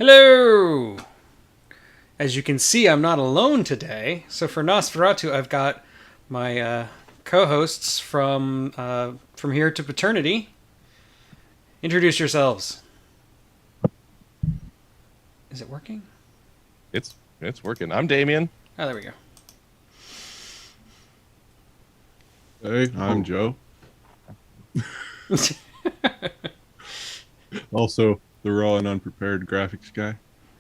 Hello! As you can see, I'm not alone today. So for Nosferatu, I've got my co-hosts from here to paternity. Introduce yourselves. Is it working? It's working. I'm Damien. Oh, there we go. Hey, I'm Joe. Also, the raw and unprepared graphics guy.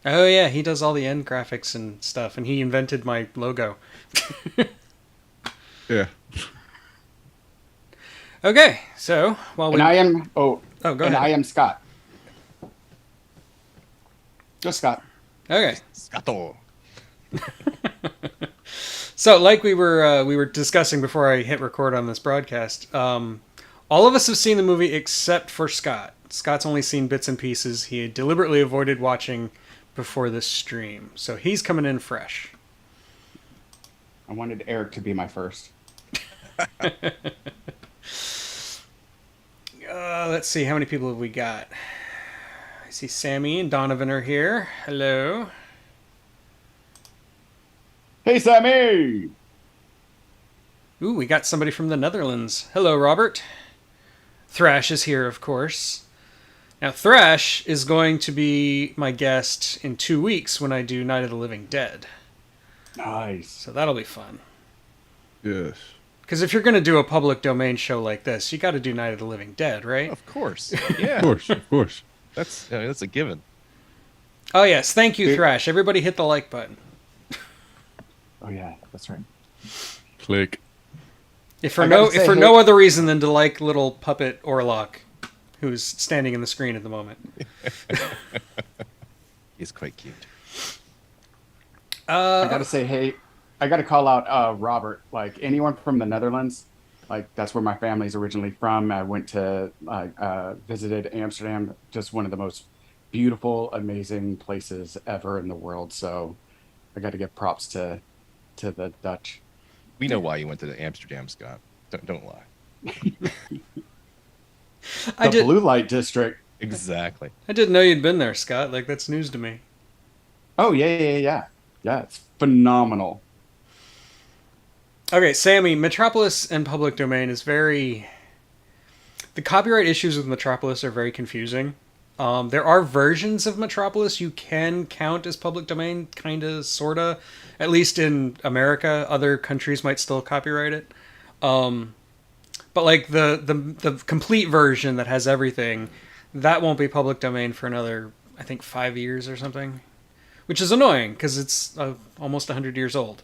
Oh yeah, he does all the end graphics and stuff, and he invented my logo. Yeah. Okay, so while we... And I am go and ahead. I am Scott. Just Scott. Okay. Scato. So, like we were discussing before I hit record on this broadcast, all of us have seen the movie except for Scott. Scott's only seen bits and pieces. He had deliberately avoided watching before this stream, so he's coming in fresh. I wanted Eric to be my first. Let's see, how many people have we got? I see Sammy and Donovan are here. Hello. Hey, Sammy! Ooh, we got somebody from the Netherlands. Hello, Robert. Thrash is here, of course. Now, Thrash is going to be my guest in 2 weeks when I do Night of the Living Dead. Nice. So that'll be fun. Yes. Because if you're going to do a public domain show like this, you got to do Night of the Living Dead, right? Of course. Yeah. Of course, of course. That's a given. Oh, yes. Thank you, Dude. Thrash. Everybody hit the like button. Oh yeah, that's right. Click. If for I gotta no say, if for hey- no other reason than to like little puppet Orlok, who's standing in the screen at the moment. He's quite cute. I gotta say, hey, I gotta call out Robert. Like anyone from the Netherlands, like that's where my family's originally from. I went to visited Amsterdam, just one of the most beautiful, amazing places ever in the world. So I got to give props to the Dutch. We know why you went to Amsterdam, Scott. Don't lie. I The did. blue light district. Exactly. I didn't know you'd been there, Scott. Like that's news to me. Oh yeah. It's phenomenal. Okay, Sammy, Metropolis and public domain is very... The copyright issues with Metropolis are very confusing. There are versions of Metropolis you can count as public domain, kind of, sort of. At least in America, other countries might still copyright it. But like the complete version that has everything, that won't be public domain for another, I think, 5 years or something. Which is annoying, because it's almost 100 years old.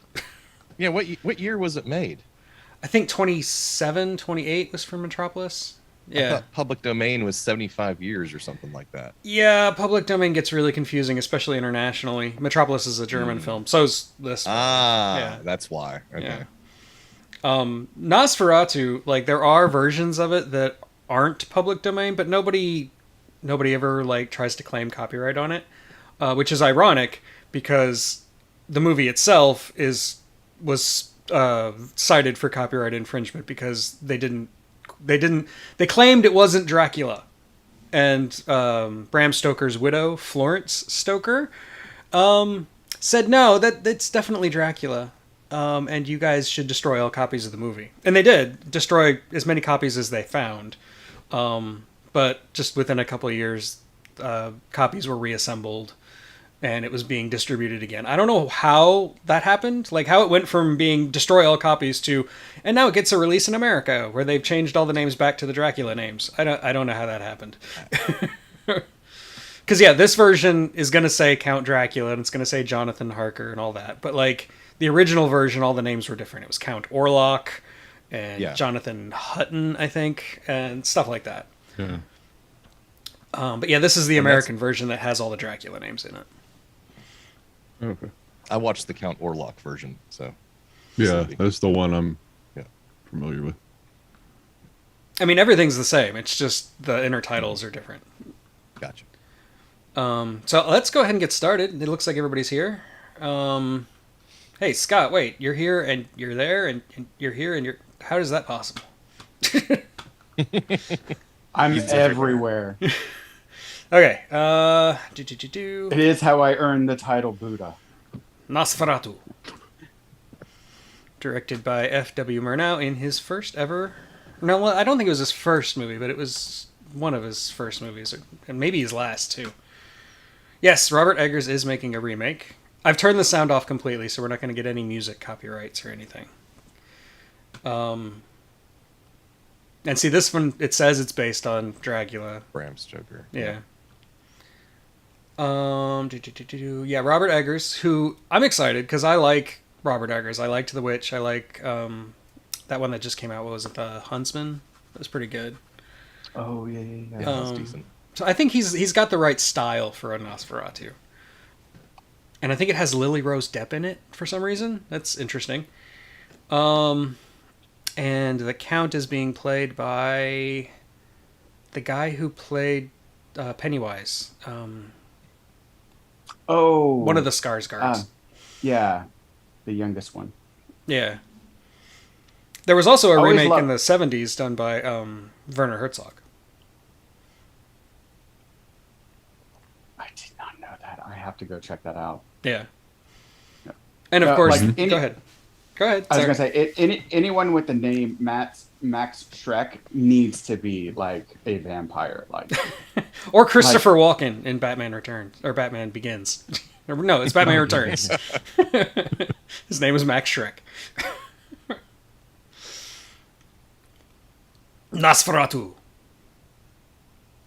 Yeah. What year was it made? I think 27, 28 was for Metropolis. I Yeah. thought public domain was 75 years or something like that. Yeah, public domain gets really confusing, especially internationally. Metropolis is a German film. So's this one. Ah, Yeah. that's why. Okay. Yeah. Nosferatu, like, there are versions of it that aren't public domain, but nobody ever, like, tries to claim copyright on it. Which is ironic, because the movie itself was cited for copyright infringement because they claimed it wasn't Dracula, and Bram Stoker's widow, Florence Stoker, said no, that's definitely Dracula, and you guys should destroy all copies of the movie, and they did destroy as many copies as they found, but just within a couple of years, copies were reassembled. And it was being distributed again. I don't know how that happened, like how it went from being destroy all copies to, and now it gets a release in America where they've changed all the names back to the Dracula names. I don't know how that happened. Because yeah, this version is gonna say Count Dracula and it's gonna say Jonathan Harker and all that, but like the original version, all the names were different. It was Count Orlok and Yeah. Jonathan Hutton, I think, and stuff like that. Yeah. But yeah, this is the And American version that has all the Dracula names in it. Okay. I watched the Count Orlok version, so. Yeah, that's the one I'm Yeah. familiar with. I mean, everything's the same. It's just the inner titles are different. Gotcha. So let's go ahead and get started. It looks like everybody's here. Hey, Scott, wait. You're here and you're there and you're here and you're... How is that possible? I'm He's everywhere. Okay. It is how I earned the title Buddha. Nosferatu. Directed by F.W. Murnau in his first ever... No, well, I don't think it was his first movie, but it was one of his first movies, and maybe his last, too. Yes, Robert Eggers is making a remake. I've turned the sound off completely, so we're not going to get any music copyrights or anything. And see, this one, it says it's based on Dracula. Bram Stoker. Yeah. Yeah, Robert Eggers, who I'm excited because I like Robert Eggers. I liked The Witch. I like that one that just came out. What was it? The Huntsman. That was pretty good. Oh yeah. Yeah, that's decent. So I think he's got the right style for a Nosferatu. And I think it has Lily Rose Depp in it for some reason. That's interesting. And the Count is being played by the guy who played Pennywise. One of the Skarsgårds. Yeah, the youngest one. Yeah. There was also a Always remake in the 70s done by Werner Herzog. I did not know that. I have to go check that out. Yeah. And of No, course, like go ahead. Go ahead. I was Sorry. gonna say anyone with the name Max Shrek needs to be like a vampire, like Or Christopher Walken in Batman Returns or Batman Begins. No, it's Batman Returns. His name is Max Shrek. Nosferatu.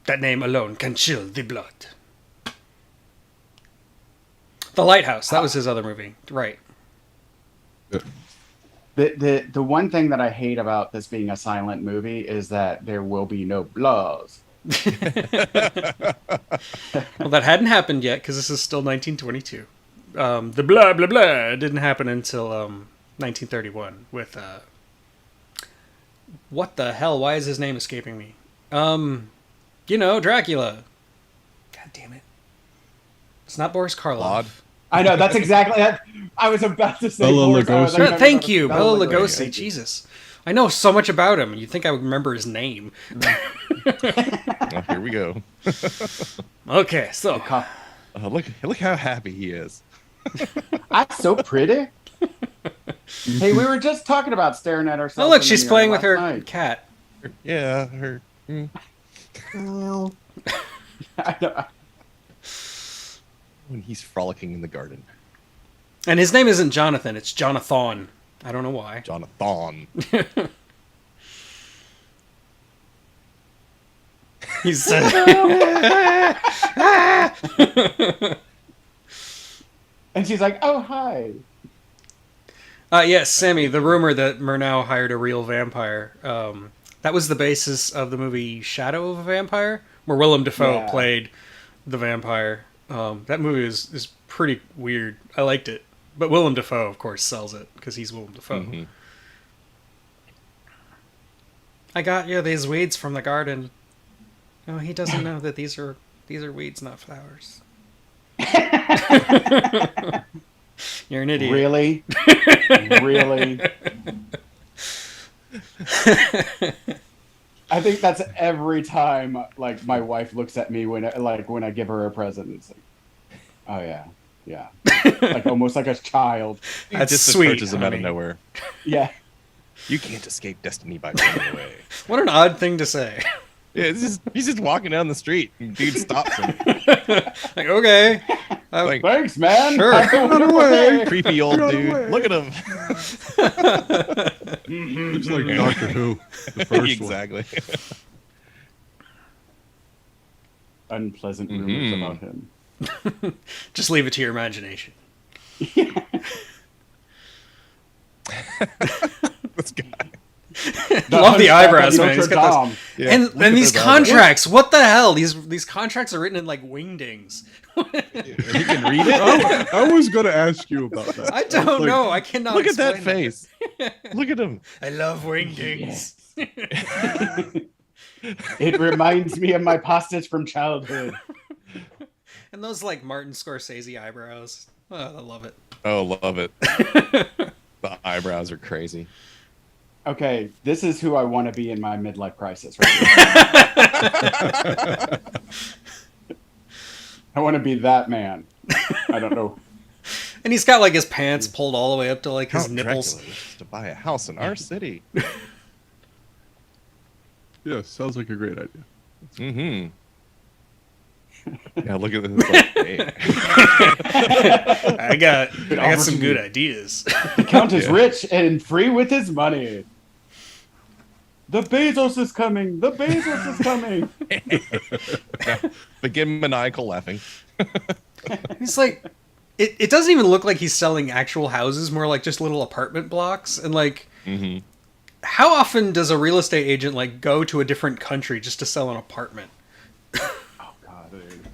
That name alone can chill the blood. The Lighthouse. That was his other movie. Right. the one thing that I hate about this being a silent movie is that there will be no blood. Well, that hadn't happened yet because this is still 1922. The blah blah blah didn't happen until 1931 with what the hell? Why is his name escaping me? Dracula. God damn it! It's not Boris Karloff. Claude. I know, that's exactly that. I was about to say Bela Boris, I was Lugosi. like, No, thank you, Bela Bela Lugosi. Lugosi. Thank you. Jesus, I know so much about him. You'd think I would remember his name. Oh, here we go. Okay, so Look how happy he is. I'm so pretty. Hey, we were just talking about staring at ourselves. oh look, in the she's mirror playing with her last night. cat. Yeah, her. I know. When he's frolicking in the garden. And his name isn't Jonathan, it's Jonathan. I don't know why. Jonathan. He's And she's like, "Oh, hi." yes, Sammy, the rumor that Murnau hired a real vampire. That was the basis of the movie Shadow of a Vampire, where Willem Dafoe Yeah. played the vampire. That movie is pretty weird. I liked it. But Willem Dafoe, of course, sells it, because he's Willem Dafoe. Mhm. I got you these weeds from the garden. Oh, he doesn't know that these are weeds, not flowers. You're an idiot. Really? Really? I think that's every time, like, my wife looks at me when I give her a present. It's like, oh yeah, like almost like a child. That's just sweet, approaches him out of honey. nowhere. Yeah. You can't escape destiny by running away. What an odd thing to say. Yeah, he's just walking down the street, and dude stops him. Like, okay. Like, Thanks, man. Sure. Have a wonderful day. creepy old Run dude. away. Look at him. Looks like Doctor Who, the first Exactly. Unpleasant rumors Mhm. about him. Just leave it to your imagination. This guy. Love the Hunchback eyebrows, of man. He's Notre got Dame. those, Yeah, look and at these those eyebrows. contracts. What the hell? These contracts are written in like wingdings. He can read it. I was gonna ask you about that. I don't Like, know. I cannot. Look at that explain face. Look at him. I love wingdings. It reminds me of my pastas from childhood. And those like Martin Scorsese eyebrows. Oh, I love it. Oh, love it. The eyebrows are crazy. Okay, this is who I want to be in my midlife crisis right here. I want to be that man. I don't know. And he's got like his pants pulled all the way up to like his Count nipples. Dracula wishes to buy a house in our city. Yeah, sounds like a great idea. Mm-hmm. Yeah, look at this. Like, hey. I got some good ideas. The Count is rich and free with his money. The Bezos is coming. The Bezos is coming. Begin maniacal laughing. He's like, it doesn't even look like he's selling actual houses, more like just little apartment blocks. And like, how often does a real estate agent like go to a different country just to sell an apartment? Oh God, dude.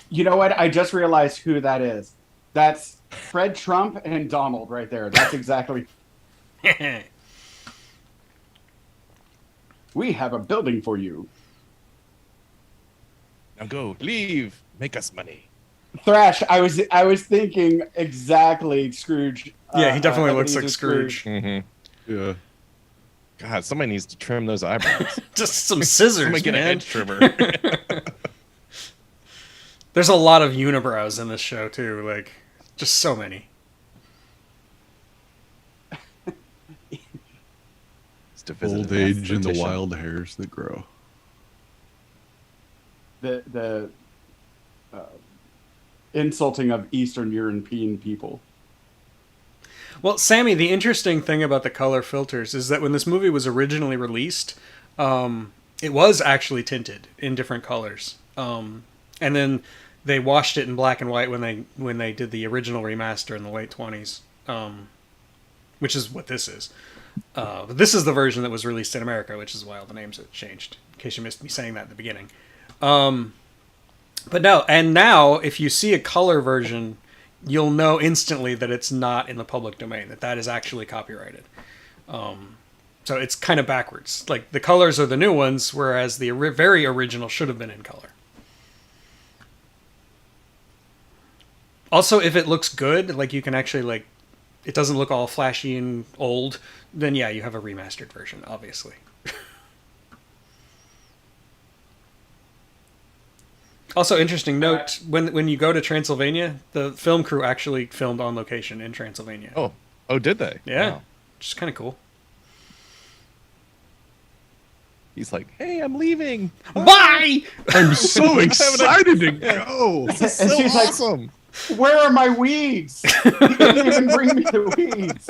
You know what? I just realized who that is. That's Fred Trump and Donald right there. That's exactly. We have a building for you. Now go, leave, make us money. Thrash, I was thinking exactly Scrooge. Yeah, he definitely looks Ebenezer like Scrooge. Mm-hmm. Yeah. God, somebody needs to trim those eyebrows. Just some scissors, Somebody get man. an edge trimmer. There's a lot of unibrows in this show too, like just so many. Old age and the wild hairs that grow. The insulting of Eastern European people. Well, Sammy, the interesting thing about the color filters is that when this movie was originally released, it was actually tinted in different colors, and then they washed it in black and white when they did the original remaster in the late 20s, which is what this is. But this is the version that was released in America, which is why all the names have changed, in case you missed me saying that at the beginning. But no, and now if you see a color version, you'll know instantly that it's not in the public domain, that is actually copyrighted. So it's kind of backwards. Like, the colors are the new ones, whereas the very original should have been in color. Also, if it looks good, like you can actually, like, it doesn't look all flashy and old, then yeah, you have a remastered version, obviously. Also, interesting note, when you go to Transylvania, the film crew actually filmed on location in Transylvania. Oh, did they? Yeah, Wow. which is kind of cool. He's like, hey, I'm leaving. Bye! I'm so excited to go. And So she's awesome. like, "Where are my weeds? He didn't even bring me the weeds."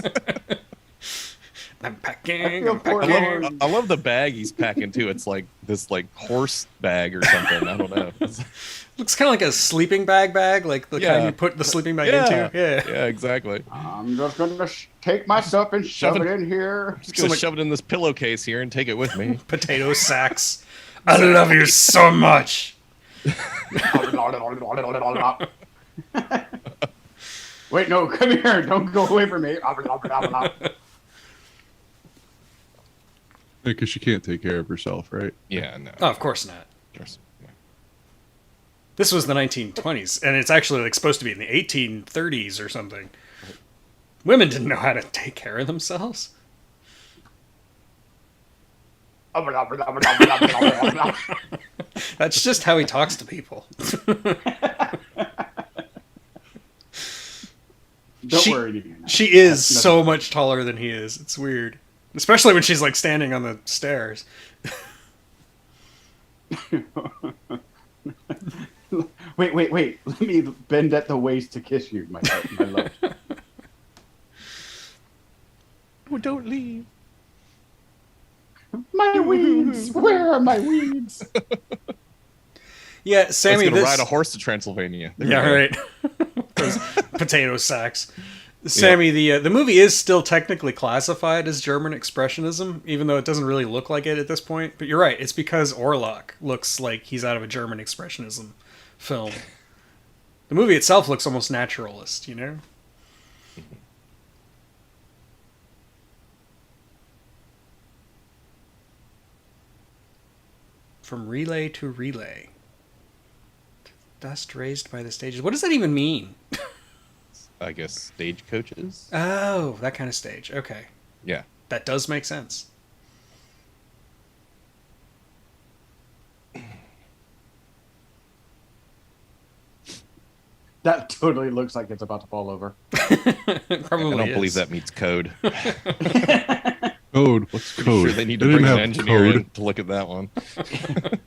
I'm I packing. feel I'm poor packing. Lord. I love the bag he's packing too. It's like this like horse bag or something. I don't know. Looks kind of like a sleeping bag, like the kind you put the sleeping bag into. Yeah, exactly. I'm just gonna take my stuff and shove it in here. Just gonna shove it in this pillowcase here and take it with me. Potato sacks. I love you so much. Wait, no, come here. Don't go away from me. Because she can't take care of herself, right? Yeah, no. Oh, of course not. Of course. Yeah. This was the 1920s, and it's actually like supposed to be in the 1830s or something. Women didn't know how to take care of themselves. That's just how he talks to people. Don't worry, Nina. She is so much taller than he is. It's weird. Especially when she's like standing on the stairs. Wait. Let me bend at the waist to kiss you, my love. Oh, don't leave. My weeds. Where are my weeds? Yeah, Sammy, He's gonna ride a horse to Transylvania. There Yeah, we go. right. Those potato sacks. Sammy, the movie is still technically classified as German Expressionism, even though it doesn't really look like it at this point. But you're right, it's because Orlok looks like he's out of a German Expressionism film. The movie itself looks almost naturalist, you know? From relay to relay. Dust raised by the stages. What does that even mean? I guess stagecoaches. Oh, that kind of stage. Okay. Yeah. That does make sense. That totally looks like it's about to fall over. Probably I don't believe is. that meets code. Code. What's Pretty code? sure they need They to didn't bring an have engineer code. in to look at that one. It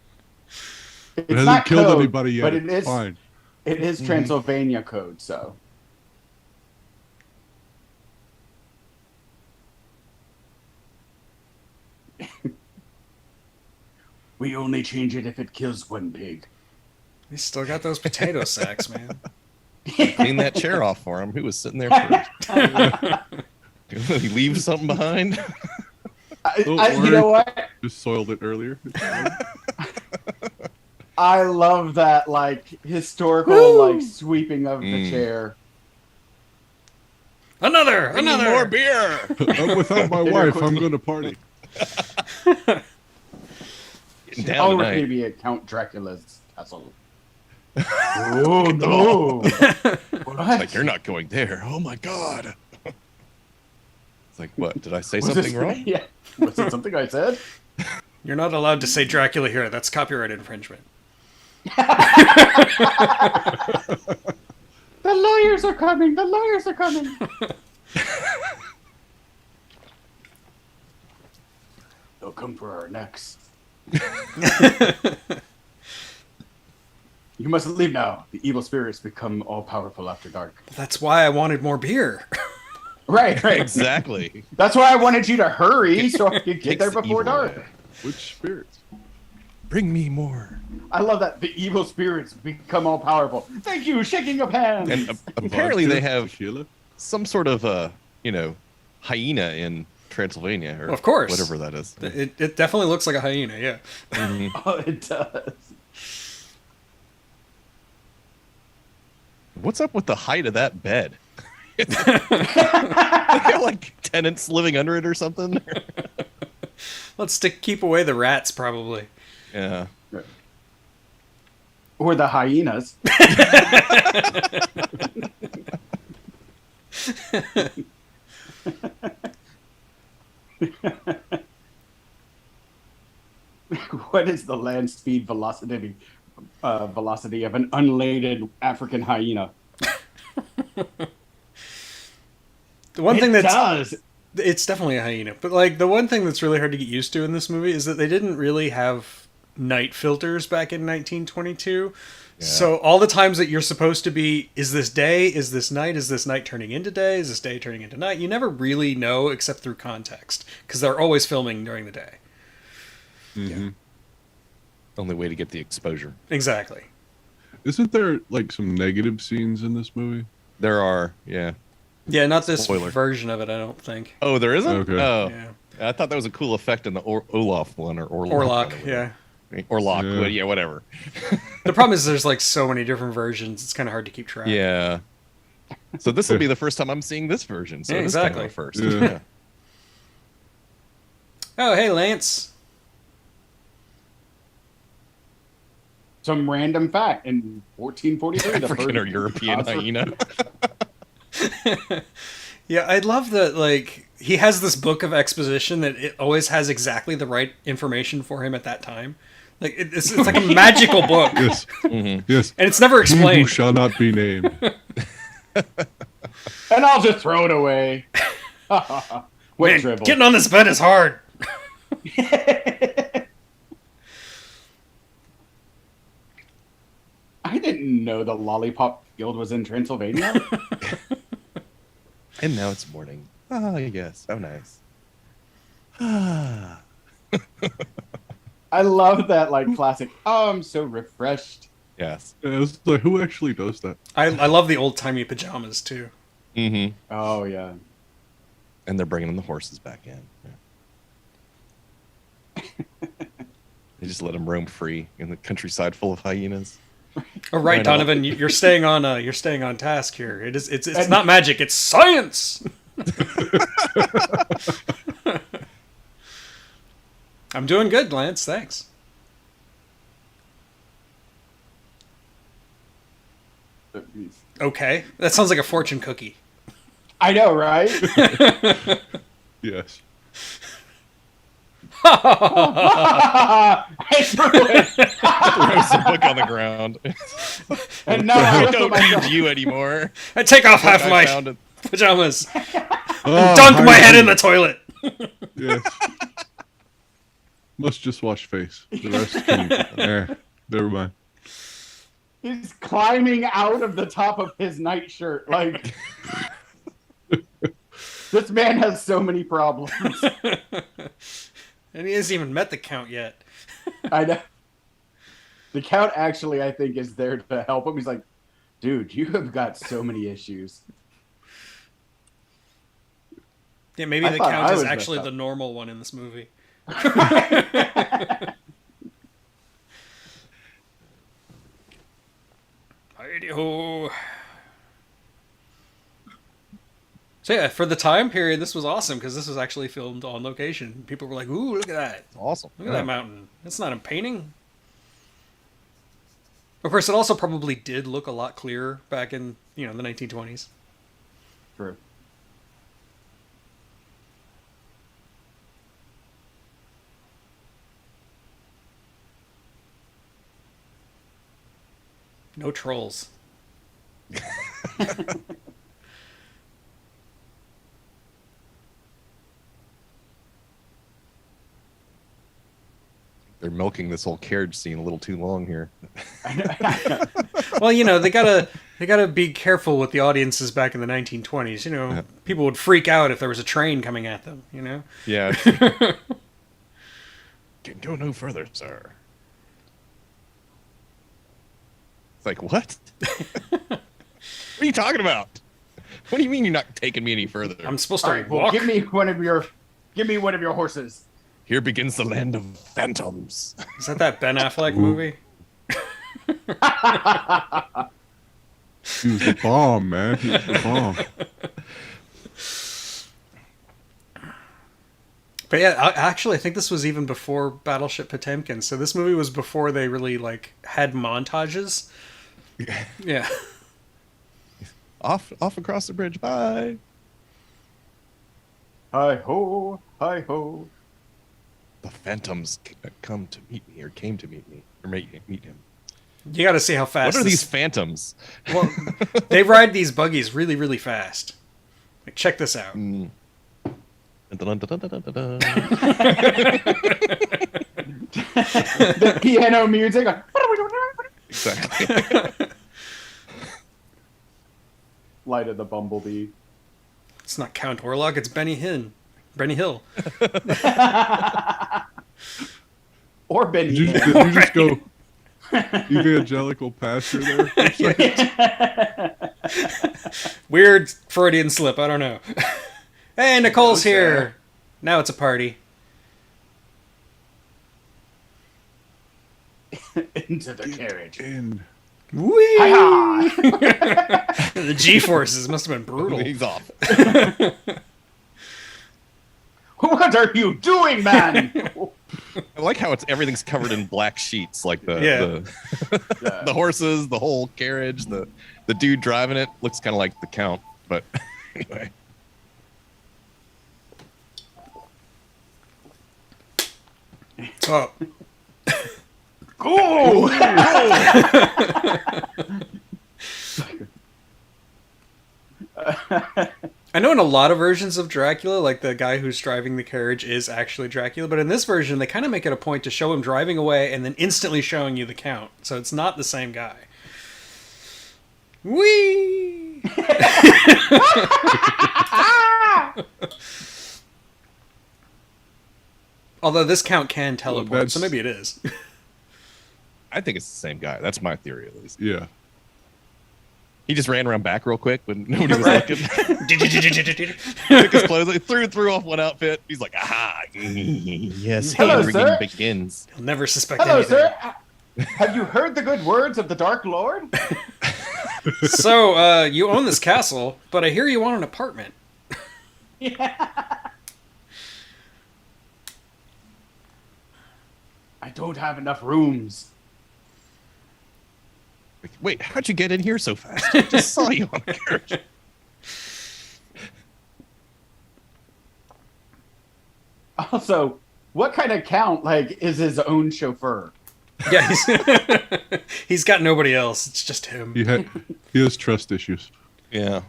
It's hasn't not killed code, anybody yet. but It's it is. fine. It is Transylvania code, so. We only change it if it kills one pig. We still got those potato sacks, man. Clean that chair off for him. Who was sitting there first? Did he leave something behind? You know what? Just soiled it earlier. I love that, like, historical, Woo! like, sweeping of the chair. Another. More beer. I'm without my wife. I'm going to party. Getting down Already tonight. be at Count Dracula's castle. Oh, no. What? Like, you're not going there. Oh my god. It's like, what? Did I say Was something this- wrong? Yeah. Was it something I said? You're not allowed to say Dracula here. That's copyright infringement. The lawyers are coming. The lawyers are coming. They'll come for our necks. You must leave now. The evil spirits become all powerful after dark. That's why I wanted more beer. Right, right. Exactly. That's why I wanted you to hurry so I could get Takes there the before evil dark. away. Which spirits? Bring me more. I love that the evil spirits become all powerful. Thank you, shaking of hands. And apparently they Vodka? have Tequila? some sort of hyena in Transylvania or Of course. whatever that is. It definitely looks like a hyena, yeah. Oh, it does. What's up with the height of that bed? They have like tenants living under it or something. Let's keep away the rats, probably. Yeah. Or the hyenas. What is the land speed velocity of an unladen African hyena? The one thing It that's does. it's definitely a hyena, but like the one thing that's really hard to get used to in this movie is that they didn't really have night filters back in 1922. Yeah. So all the times that you're supposed to be, is this day? Is this night turning into day? Is this day turning into night? You never really know except through context because they're always filming during the day. Mm-hmm. Only way to get the exposure. Exactly. Isn't there like some negative scenes in this movie? There are, yeah. Yeah, not this Spoiler. version of it, I don't think. Oh, there isn't? Okay. Oh. Yeah. I thought that was a cool effect in the Olaf one or Orlok. Orlok, whatever. yeah. Orlok, Yeah. yeah, whatever. The problem is there's like so many different versions, it's kind of hard to keep track. Yeah. So this will be the first time I'm seeing this version. So Yeah, it's kind of exactly. a first. Yeah. Yeah. Oh, hey, Lance. Some random fact in 1443. the African or first European concert- hyena. Yeah, I love that, like, he has this book of exposition that it always has exactly the right information for him at that time. Like, it's like a magical book. Yes. Yes. And it's never He who explained. shall not be named. And I'll just throw it away. What Man, dribble. getting on this bed is hard. I didn't know the Lollipop Field was in Transylvania. And now it's morning. Ah, yes. Oh, nice. Ah. I love that, like, classic, oh, I'm so refreshed. Yes. Yeah, it's like, who actually does that? I love the old-timey pajamas, too. Mm-hmm. Oh, yeah. And they're bringing the horses back in. Yeah. They just let them roam free in the countryside full of hyenas. Oh, right, Why not? Donovan, you're staying on task here. It's not magic, it's science. I'm doing good, Lance. Thanks. Okay, that sounds like a fortune cookie. I know, right? Yes. I threw it. Throws the book on the ground. And now I I don't myself. need you anymore. I take off half I my found it. pajamas. Oh, Dunk my head hygiene. in the toilet. Yes. Must just wash face. The rest can never mind. He's climbing out of the top of his nightshirt. Like, this man has so many problems. And he hasn't even met the Count yet. I know. The Count actually, I think, is there to help him. He's like, dude, you have got so many issues. Yeah, maybe I the thought Count I is was actually messed the up. normal one in this movie. Heidi-ho. So yeah, for the time period, this was awesome because this was actually filmed on location. People were like, "Ooh, look at that! Awesome. Look at that mountain. That's not a painting." Of course, it also probably did look a lot clearer back in the 1920s. True. No trolls. They're milking this whole carriage scene a little too long here. Well, they gotta be careful with the audiences back in the 1920s. People would freak out if there was a train coming at them. Yeah. Can go no further, sir. It's like, what? What are you talking about? What do you mean you're not taking me any further? I'm supposed to All right, well, walk. give me one of your horses. Here begins the land of phantoms. Is that Ben Affleck movie? He was the bomb, man. He was the bomb. But yeah, actually, I think this was even before Battleship Potemkin. So this movie was before they really had montages. Yeah. Off across the bridge. Bye. Hi ho, hi ho. The phantoms come to meet me, or came to meet me, or meet him. You got to see how fast. What are these phantoms? Well, they ride these buggies really, really fast. Like, check this out. Dun, dun, dun, dun, dun, dun, dun. The piano music. Like, Exactly. Light of the Bumblebee. It's not Count Orlok. It's Benny Hill. Or Benny. Did you just go evangelical pastor there for a second? Weird Freudian slip. I don't know. Hey, Nicole's here. Now it's a party. Into the carriage. And Whee! Hi-ha! The G-forces must have been brutal. He's off. What are you doing, man? I like how everything's covered in black sheets, like Yeah. the horses, the whole carriage, the dude driving it looks kind of like the Count, but anyway. Oh. Cool. I know in a lot of versions of Dracula, like the guy who's driving the carriage is actually Dracula, but in this version, they kind of make it a point to show him driving away and then instantly showing you the Count. So it's not the same guy. Whee! Although this Count can teleport, that's- so maybe it is. I think it's the same guy. That's my theory, at least. yeah. He just ran around back real quick when nobody was looking. Hello, Took his clothes, threw off one outfit. He's like, aha! Yes, Hello, hand sir. rigging begins. He'll never suspect Hello, anything. sir. Have you heard the good words of the Dark Lord? So, you own this castle, but I hear you want an apartment. I don't have enough rooms. Like, wait, how'd you get in here so fast? I just saw you on the carriage. Also, what kind of count is his own chauffeur? Yeah, he's got nobody else. It's just him. He has trust issues. Yeah.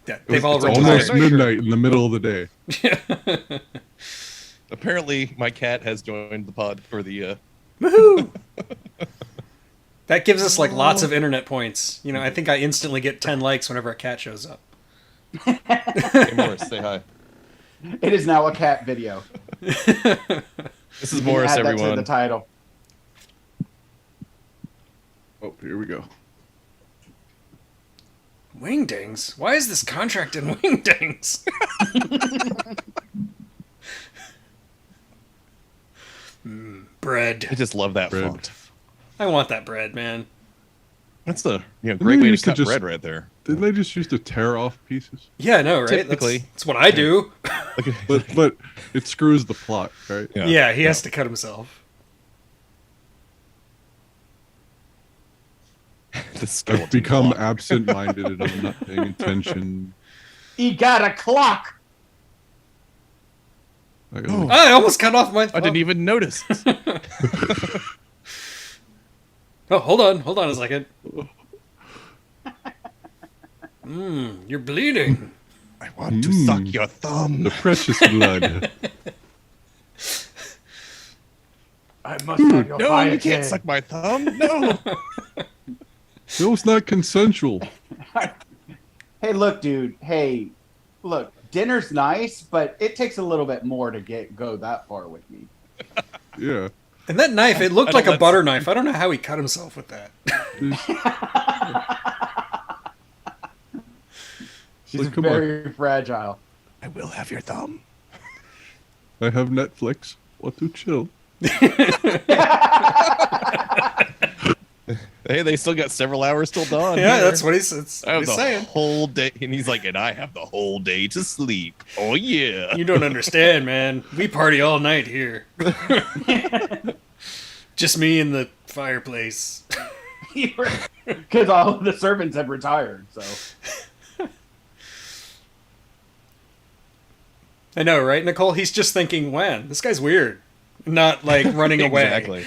Yeah, they've all it's retired. Almost midnight in the middle of the day. Apparently, my cat has joined the pod for the. Woohoo! That gives us like lots of internet points. You know, I think I instantly get 10 likes whenever a cat shows up. Hey, Morris, say hi. It is now a cat video. This is You can Morris, add that to everyone. the title. Oh, here we go. Wingdings? Why is this contract in Wingdings? Bread. I just love that Bread. font. I want that bread, man. That's the great they way to used to cut just- bread right there. Didn't they just used to tear off pieces? Yeah, I know, right? Typically. That's what I do. But it screws the plot, right? Yeah, he has to cut himself. The skeleton I've become block. absent-minded and I'm not paying attention. He got a clock. I almost cut off my I didn't even notice. Oh, hold on a second. You're bleeding. I want to suck your thumb. The precious blood. I must have your No, you piety. can't suck my thumb. No. No, it's not consensual. Hey, look, dude. Hey, look. Dinner's nice, but it takes a little bit more to go that far with me. Yeah. And that knife, it looked I like don't- a butter knife. I don't know how he cut himself with that. She's Like, come on. very fragile. I will have your thumb. I have Netflix. Want to chill? Hey, they still got several hours till dawn. Yeah, here. that's what he's I have the saying. whole day, and he's like, and I have the whole day to sleep. Oh yeah. You don't understand, man. We party all night here. Just me and the fireplace. Because all of the servants have retired, so. I know, right, Nicole? He's just thinking, when? This guy's weird. Not, like, running away. Exactly.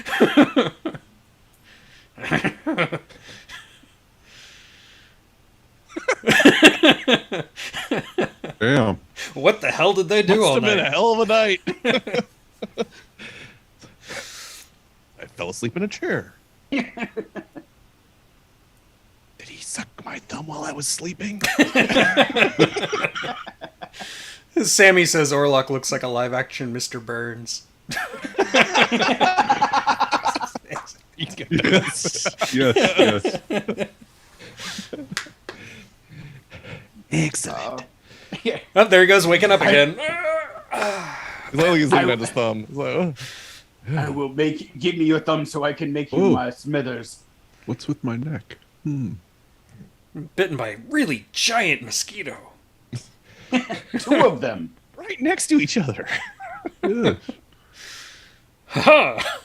Damn. What the hell did they do Must all have been a night? hell of a night. I fell asleep in a chair. Did he suck my thumb while I was sleeping? Sammy says Orlok looks like a live-action Mr. Burns. Yes. Yes. Excellent. Yeah. Oh, there he goes, waking up again. As long as he's looking at his thumb. He's like, oh. I will give me your thumb so I can make you Oh. my Smithers. What's with my neck? Bitten by a really giant mosquito. 2 of them. Right next to each other. Yes. Ha!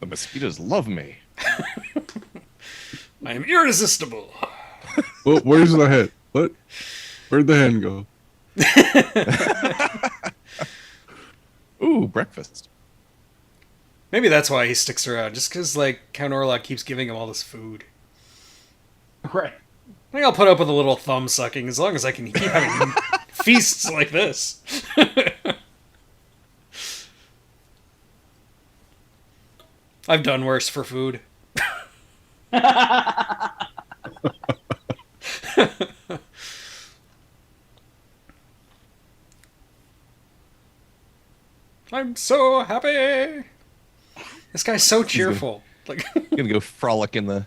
The mosquitoes love me. I am irresistible. Well, where's the head? What? Where'd the hand go? Ooh, breakfast. Maybe that's why he sticks around, just because, like, Count Orlok keeps giving him all this food. Right. I think I'll put up with a little thumb sucking as long as I can keep having feasts like this. I've done worse for food. I'm so happy. This guy's so cheerful. Like, Gonna go frolic in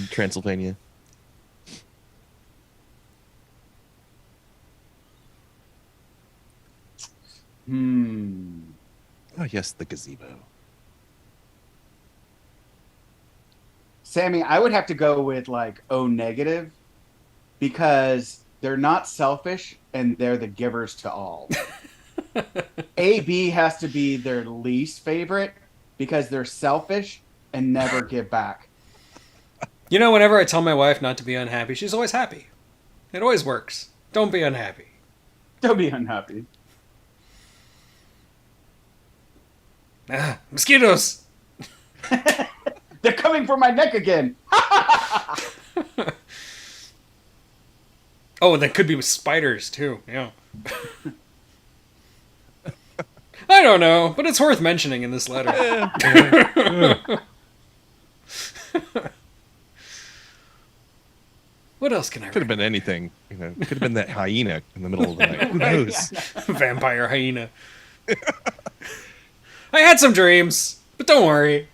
Transylvania. Oh yes, the gazebo. Sammy, I would have to go with like O negative because they're not selfish and they're the givers to all. AB has to be their least favorite because they're selfish and never give back. you know, whenever I tell my wife not to be unhappy, she's always happy. It always works. Don't be unhappy. Don't be unhappy. Ah, mosquitoes! They're coming for my neck again. Oh, and that could be with spiders, too. Yeah. I don't know, but it's worth mentioning in this letter. What else can I Could have read? been anything. Could have been that hyena in the middle of the night. Who knows? Vampire hyena. I had some dreams, but don't worry.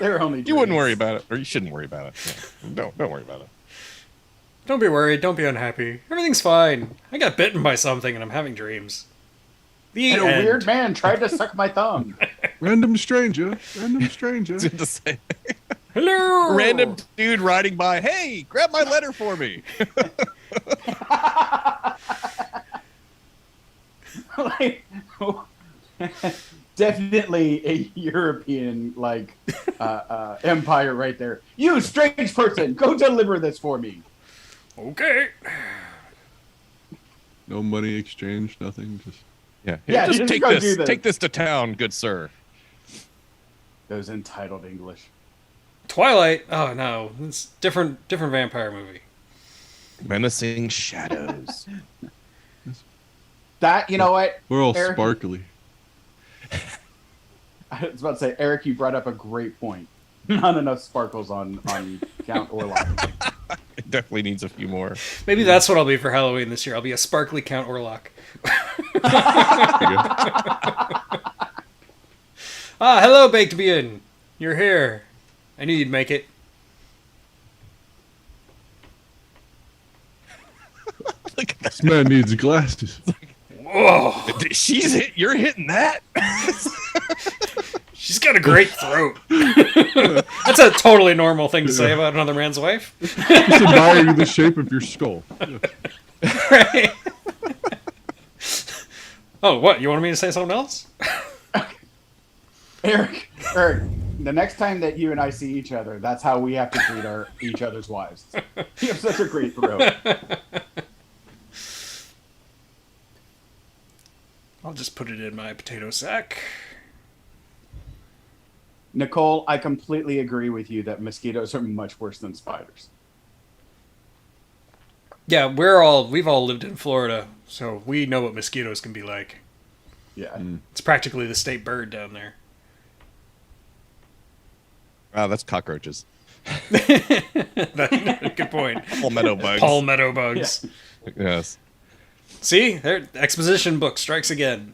They're only. You wouldn't dreams. worry about it, or you shouldn't worry about it. Yeah. Don't worry about it. Don't be worried. Don't be unhappy. Everything's fine. I got bitten by something and I'm having dreams. The And end. a weird man tried to suck my thumb. Random stranger. Random stranger. It's to say, Hello. random dude riding by. Hey, grab my letter for me. Like, definitely a European empire right there. You strange person, go deliver this for me. Okay. No money exchange, nothing. Just Yeah, Yeah, just just take go do this. this. Take this to town, good sir. Those entitled English. Twilight. Oh no, it's different vampire movie. Menacing shadows. That, you know what? we're all Eric- sparkly. I was about to say, Eric, you brought up a great point. Not enough sparkles on Count Orlok. It definitely needs a few more. Maybe that's what I'll be for Halloween this year. I'll be a sparkly Count Orlok. Ah, hello, Baked Bean. You're here. I knew you'd make it. Look at that. This man needs glasses. Whoa, You're hitting that. she's got a great throat. That's a totally normal thing to say about another man's wife. Just admiring the shape of your skull. Right? Oh, what? You wanted me to say something else? Eric, the next time that you and I see each other, that's how we have to treat each other's wives. You have such a great throat. I'll just put it in my potato sack. Nicole, I completely agree with you that mosquitoes are much worse than spiders. Yeah, we've all lived in Florida, so we know what mosquitoes can be like. Yeah. It's practically the state bird down there. Wow, that's cockroaches. Good point. Palmetto bugs. Palmetto bugs. Yes. See, there, exposition book strikes again.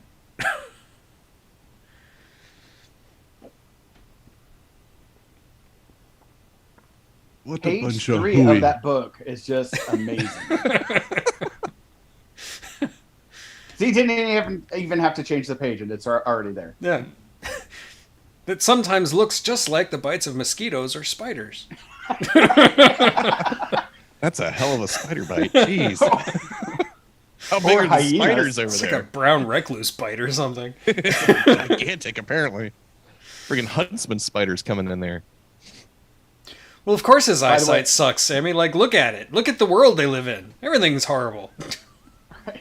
What a Page bunch of 3 hooey. of that book is just amazing. See, he didn't even have to change the page, and it's already there. Yeah. That sometimes looks just like the bites of mosquitoes or spiders. That's a hell of a spider bite. Jeez. How big Or are the hyenas. spiders over It's like there? a brown recluse bite or something. Gigantic, apparently. Friggin' huntsman spiders coming in there. Well, of course his the way- eyesight sucks, Sammy. Like, look at it. Look at the world they live in. Everything's horrible.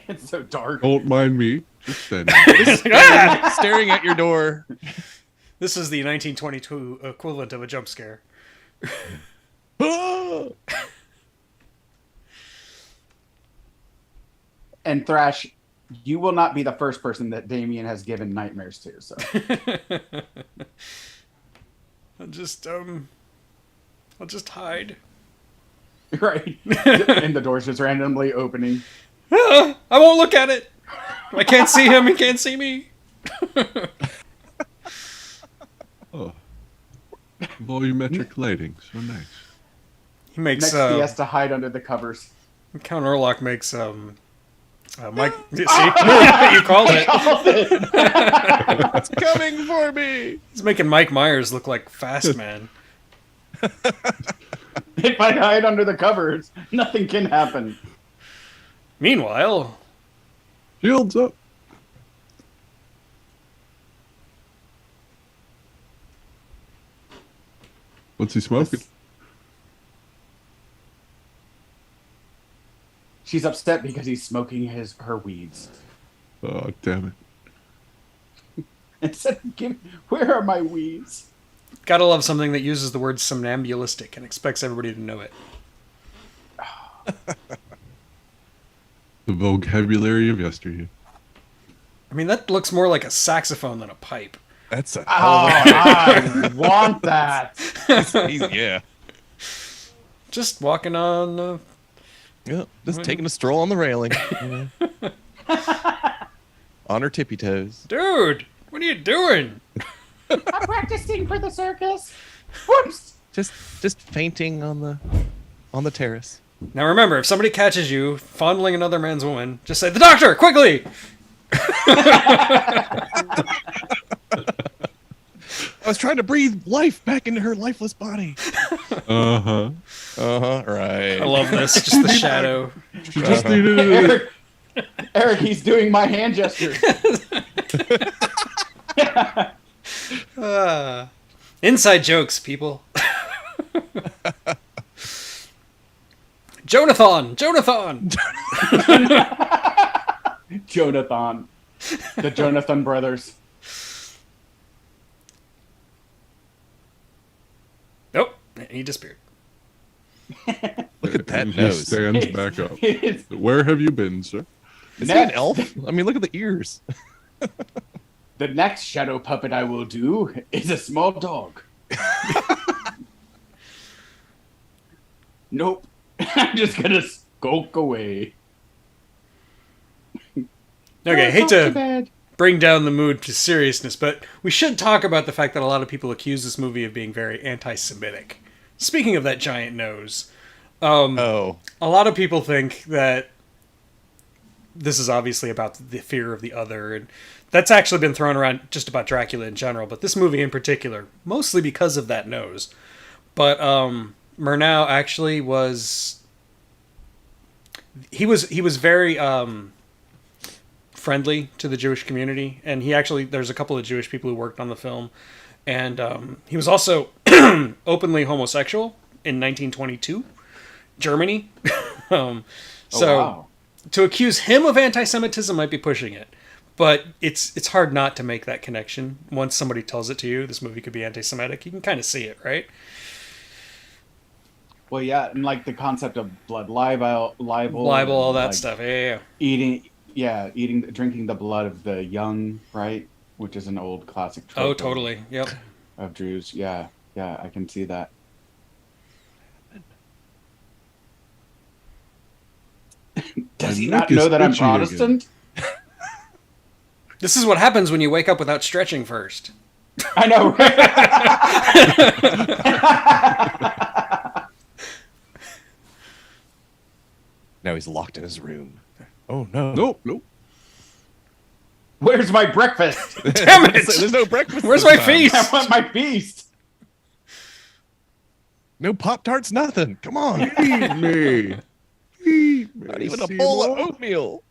It's so dark. Don't mind me. Just standing. Staring at your door. This is the 1922 equivalent of a jump scare. And Thrash, you will not be the first person that Damien has given nightmares to. So I'll just hide. right, and the door's just randomly opening. I won't look at it. I can't see him. He can't see me. Oh. Volumetric lighting. So nice. He makes Next, he has to hide under the covers. Count Orlok makes Mike. See, you called it. It's coming for me. He's making Mike Myers look like Fast Man. If I hide under the covers, nothing can happen. Meanwhile, Shields up. What's he smoking? She's upset because he's smoking her weeds. Oh, damn it. and said, "Where are my wheeze?" Gotta love something that uses the word somnambulistic and expects everybody to know it. The vocabulary of yesteryear. I mean, that looks more like a saxophone than a pipe. That's a Oh, I want that. yeah. Just walking on. Yeah, just taking a stroll on the railing. You know. On her tippy toes. Dude, what are you doing? I'm practicing for the circus. Whoops. Just fainting on the terrace. Now remember, if somebody catches you fondling another man's woman, just say, "The doctor, quickly!" I was trying to breathe life back into her lifeless body. Uh-huh. Right. I love this. Just the shadow. She just needed it. Eric, he's doing my hand gestures. Inside jokes, people. Jonathan! Jonathan. The Jonathan brothers. Nope, he disappeared. Look at that And he nose. stands back up. Where have you been, sir? Is he an elf? I mean, look at the ears. The next shadow puppet I will do is a small dog. Nope. I'm just gonna skulk away. Okay, Oh, hate not too to bad. bring down the mood to seriousness, but we should talk about the fact that a lot of people accuse this movie of being very anti-Semitic. Speaking of that giant nose, Oh. a lot of people think that this is obviously about the fear of the other, and that's actually been thrown around just about Dracula in general, but this movie in particular, mostly because of that nose. But Murnau actually was... He was very friendly to the Jewish community, and there's a couple of Jewish people who worked on the film, and he was also openly homosexual in 1922, Germany. Wow. To accuse him of anti-Semitism might be pushing it, but it's hard not to make that connection. Once somebody tells it to you, this movie could be anti-Semitic, you can kind of see it, right? Well, yeah, and like the concept of blood libel, All that like stuff. Yeah. drinking the blood of the young, right? Which is an old classic trope. Oh, totally. Yep. Of Jews. Yeah, I can see that. Does he My not neck is know that I'm itchy again. Protestant? This is what happens when you wake up without stretching first. I know, right? Now he's locked in his room. Oh, no. Nope. Where's my breakfast? Damn it! There's no breakfast. Where's this my time. feast? I want my feast. No Pop-Tarts, nothing. Come on. Eat me. Eat me. Not even a bowl of Seymour. oatmeal.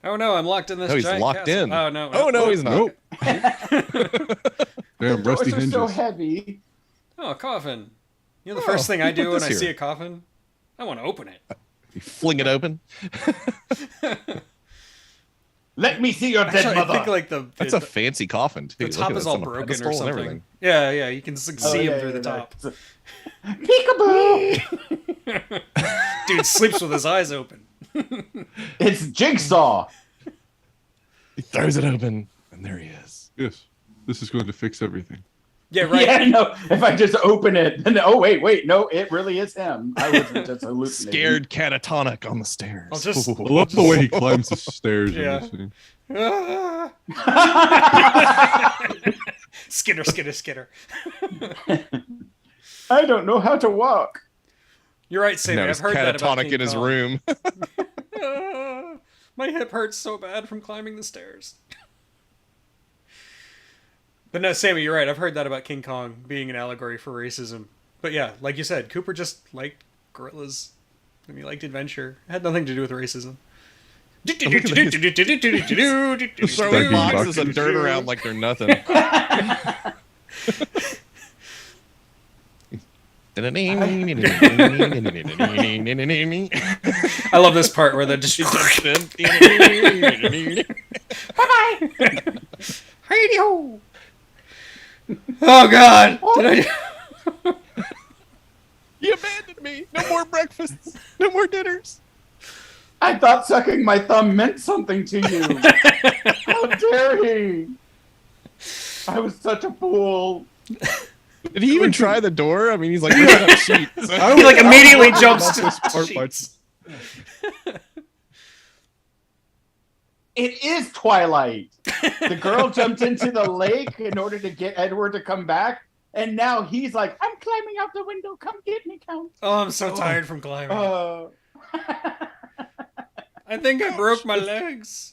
Oh no, I'm locked in this No, he's giant locked castle. in. Oh no. Oh, no, he's not. Nope. Damn, Doors rusty are so hinges. heavy. Oh, a coffin. You know the Oh, first thing I who do put when this I here? see a coffin? I want to open it. You fling it open. Let me see your dead Actually, I mother. think like the That's a fancy coffin, too. the Look top at is it. all It's on a broken pedestal or and something. everything. Yeah, you can see him through the top. Peekaboo! Dude sleeps with his eyes open. It's Jigsaw. He throws it open, and there he is. Yes. This is going to fix everything. Yeah, right. Yeah, no. If I just open it, then wait, no, it really is him. I wasn't just hallucinating. Scared catatonic on the stairs. I'll just- I love the way he climbs the stairs Yeah. in this scene. Ah. Skitter, skitter, skitter. I don't know how to walk. You're right, Sammy. Now I've he's heard that about catatonic King in his Kong. room. Ah, my hip hurts so bad from climbing the stairs. But no, Sammy, you're right. I've heard that about King Kong being an allegory for racism. But yeah, like you said, Cooper just liked gorillas and he liked adventure. It had nothing to do with racism. Throwing boxes of buckets. dirt around like they're nothing. I love this part where they're just... Bye-bye. Heidi ho! Oh God! Did I? You abandoned me. No more breakfasts. No more dinners. I thought sucking my thumb meant something to you. How dare he? I was such a fool. Did he even try the door? I mean, he's like, ripping up sheets. He like immediately jumps to this part by sheets. It is Twilight. The girl jumped into the lake in order to get Edward to come back, and now he's like, "I'm climbing out the window. Come get me, Count." Oh, I'm so tired from climbing. I think I broke my legs.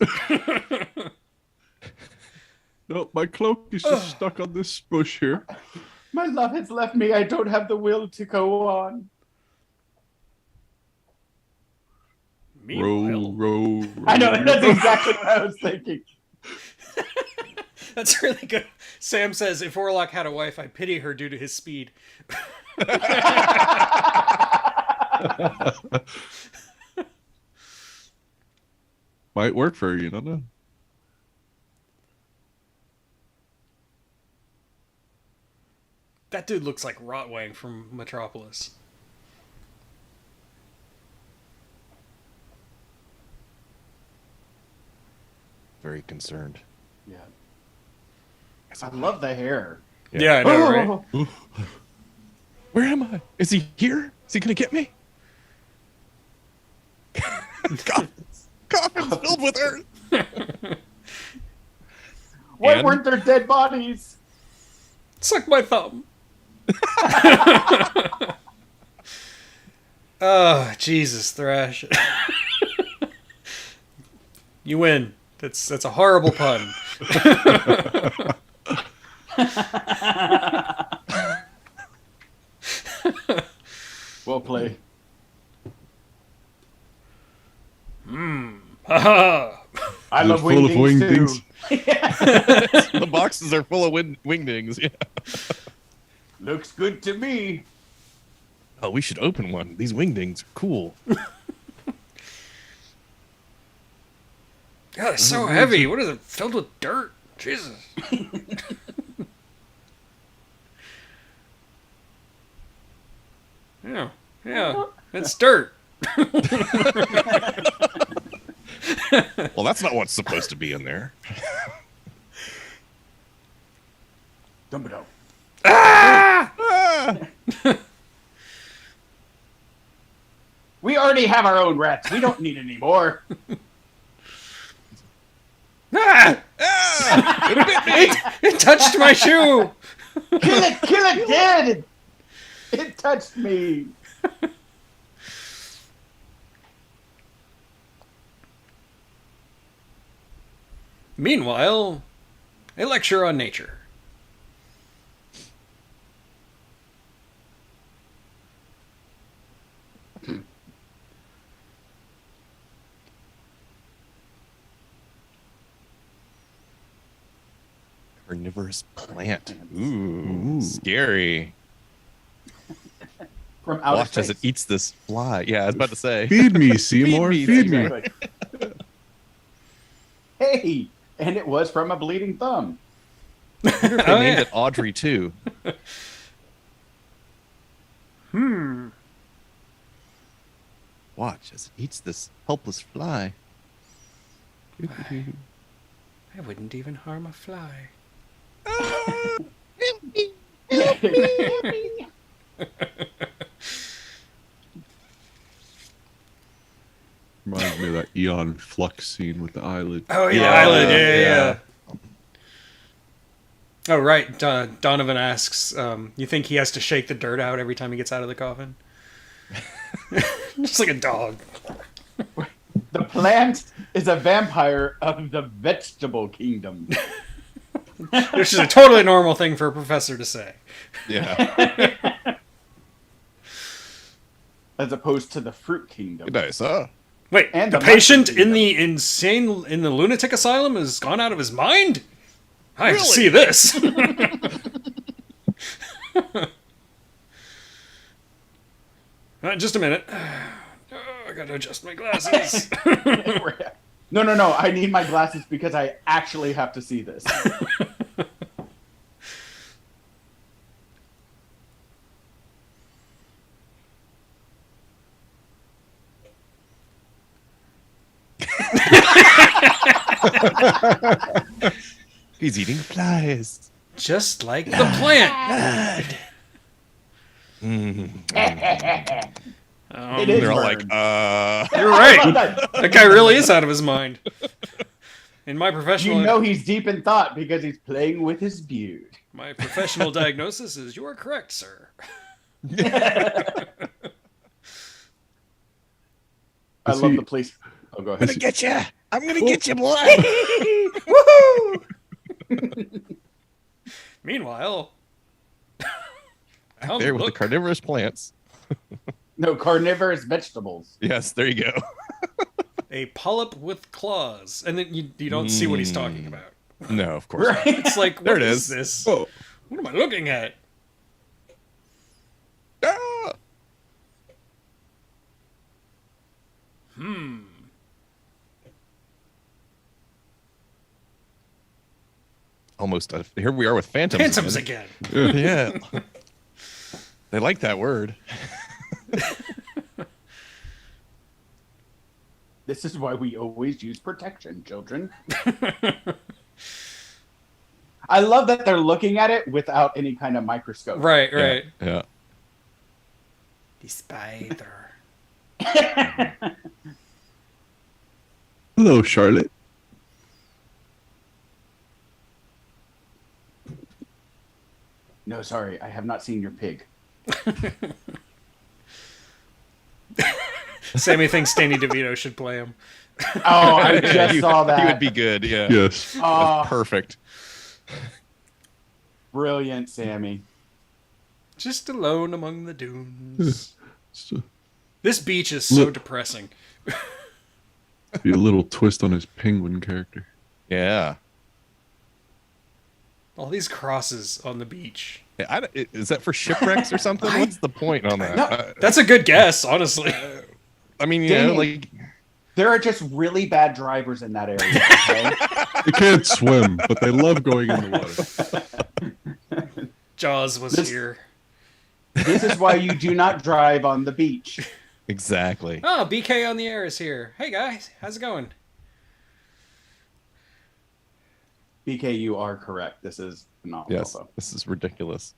No, my cloak is just stuck on this bush here. My love has left me. I don't have the will to go on. Row, row, row. I know, that's exactly what I was thinking. That's really good. Sam says, if Orlok had a wife, I pity her due to his speed. Might work for you, don't know. That dude looks like Rotwang from Metropolis. Very concerned. Yeah. I love the hair. Yeah, I know, right? Where am I? Is he here? Is he gonna get me? Coffins filled with earth. Why And? weren't there dead bodies? Suck my thumb. Oh, Jesus, Thrash. You win. That's a horrible pun. Well played. Haha. I Is it love full of wingdings wingdings? too. The boxes are full of wingdings. Yeah. Looks good to me. Oh, we should open one. These wingdings are cool. God, it's so heavy. What is it? Filled with dirt? Jesus. Yeah. It's dirt. Well, that's not what's supposed to be in there. Dump it out. Ah! We already have our own rats. We don't need any more. Ah! Ah! It bit me! It touched my shoe. Kill it dead. It touched me. Meanwhile, a lecture on nature. Carnivorous plant. Ooh, scary. From outer Watch as it space. eats this fly. Yeah, I was about to say. Feed me, Seymour. me, Feed me. Exactly. Hey, and it was from a bleeding thumb. I wonder if they named it Audrey too. Watch as it eats this helpless fly. I wouldn't even harm a fly. Reminds me of that Eon Flux scene with the eyelid. Oh, yeah, Yeah, eyelid. yeah. Yeah. Oh, right. Donovan asks, you think he has to shake the dirt out every time he gets out of the coffin? Just like a dog. The plant is a vampire of the vegetable kingdom. Which is a totally normal thing for a professor to say. Yeah. As opposed to the fruit kingdom. Nice, huh? Wait, And the the patient mushroom in the lunatic asylum has gone out of his mind? I have to Really? see this. Just a minute. Oh, I gotta adjust my glasses. No. I need my glasses because I actually have to see this. He's eating flies. Just like the plant. It is They're all burned. like, You're right. But That guy really is out of his mind. In my professional, you know he's deep in thought because he's playing with his beard. my professional diagnosis is you are correct, sir. I Is love he- the police. Oh, go I'm gonna ahead. get you. I'm gonna get you, boy. Woohoo! Meanwhile, come There with the look. carnivorous plants. No, carnivorous vegetables. Yes, there you go. A polyp with claws, and then you don't see what he's talking about. No, of course. Not. Right? It's like, There what it is is. this? Oh, What am I looking at? Ah! Almost. Here we are with phantoms. Phantoms again. Yeah. They like that word. This is why we always use protection, children. I love that they're looking at it without any kind of microscope. Right, right. Yeah. The spider. hello, Charlotte. No, sorry, I have not seen your pig. Sammy thinks Danny DeVito should play him. Oh, I just he, saw that. He would be good. Yeah. Yes. Oh, Perfect. brilliant, Sammy. Just alone among the dunes. So, This beach is so Look. depressing. be a little twist on his penguin character. Yeah. All these crosses on the beach. Yeah, is that for shipwrecks or something? What's the point on that? No. That's a good guess, honestly. I mean, you Dang. know, like There are just really bad drivers in that area. Okay? They can't swim, but they love going in the water. Jaws was This- here. This is why you do not drive on the beach. exactly. Oh, BK on the air is here. Hey guys, how's it going? BK, you are correct. This is phenomenal. Yes, though. this is ridiculous.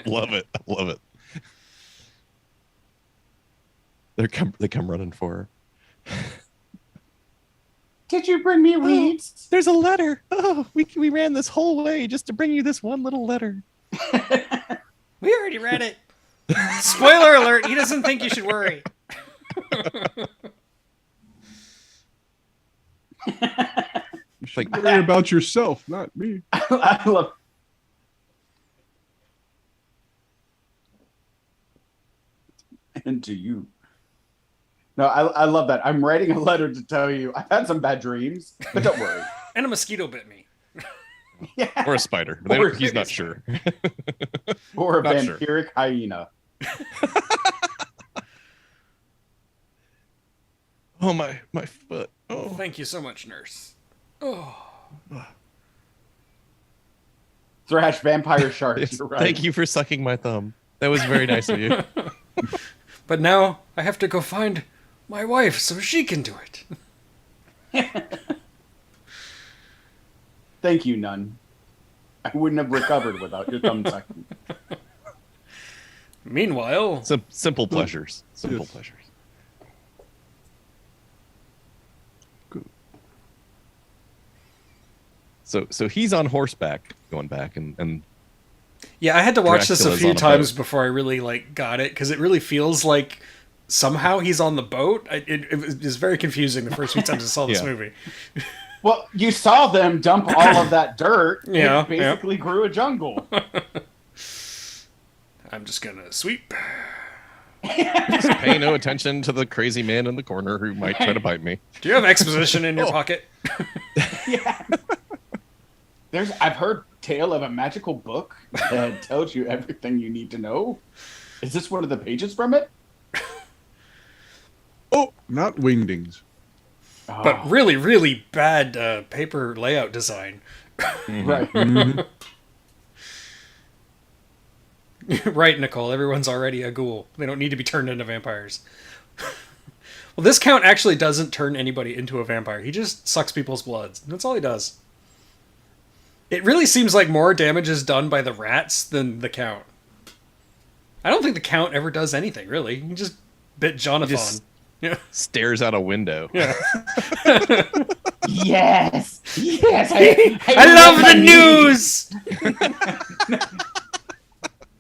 Love it. I love it. They come running for her. Did you bring me weeds? There's a letter. Oh, we ran this whole way just to bring you this one little letter. We already read it. Spoiler alert, he doesn't think you should worry. You should worry about yourself, not me. I love. And to you. No, I love that. I'm writing a letter to tell you I've had some bad dreams, but don't worry. And a mosquito bit me. Yeah. Or a spider. Or He's a not sure. Or a Not sure. vampiric hyena. Oh my foot. Oh. Thank you so much, nurse. Oh, Thrash vampire sharks. Yes, You're right. Thank you for sucking my thumb. That was very nice of you. but now I have to go find my wife so she can do it. Thank you, Nun. I wouldn't have recovered without your thumb sucking. Meanwhile, Simple pleasures. Simple Yes. pleasures. Good. So he's on horseback going back and yeah, I had to watch this a Dracula's few on a times boat. before I really got it because it really feels like somehow he's on the boat. It was very confusing the first few times I saw this Yeah. movie. Well, you saw them dump all of that dirt. Yeah, It basically grew a jungle. I'm just gonna sweep. just pay no attention to the crazy man in the corner who might try to bite me. Do you have exposition in your Oh. pocket? Yeah. I've heard tale of a magical book that tells you everything you need to know. Is this one of the pages from it? Oh, not wingdings. but really, really bad paper layout design. Right. Right, Nicole. Everyone's already a ghoul. They don't need to be turned into vampires. Well, this count actually doesn't turn anybody into a vampire. He just sucks people's bloods. That's all he does. It really seems like more damage is done by the rats than the count. I don't think the count ever does anything, really. He just bit Jonathan. Yeah. Stares out a window. Yeah. Yes. I love the news!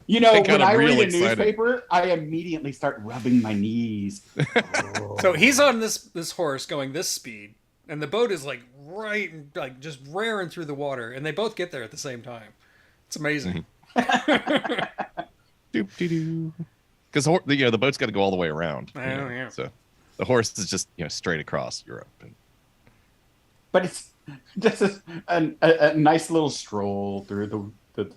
You know, They got when I him read real a excited. newspaper, I immediately start rubbing my knees. So he's on this horse going this speed, and the boat is like just raring through the water, and they both get there at the same time. It's amazing. Doop-dee-doo. Because the boat's got to go all the way around. I know, yeah. So the horse is just straight across Europe. But it's just a nice little stroll through the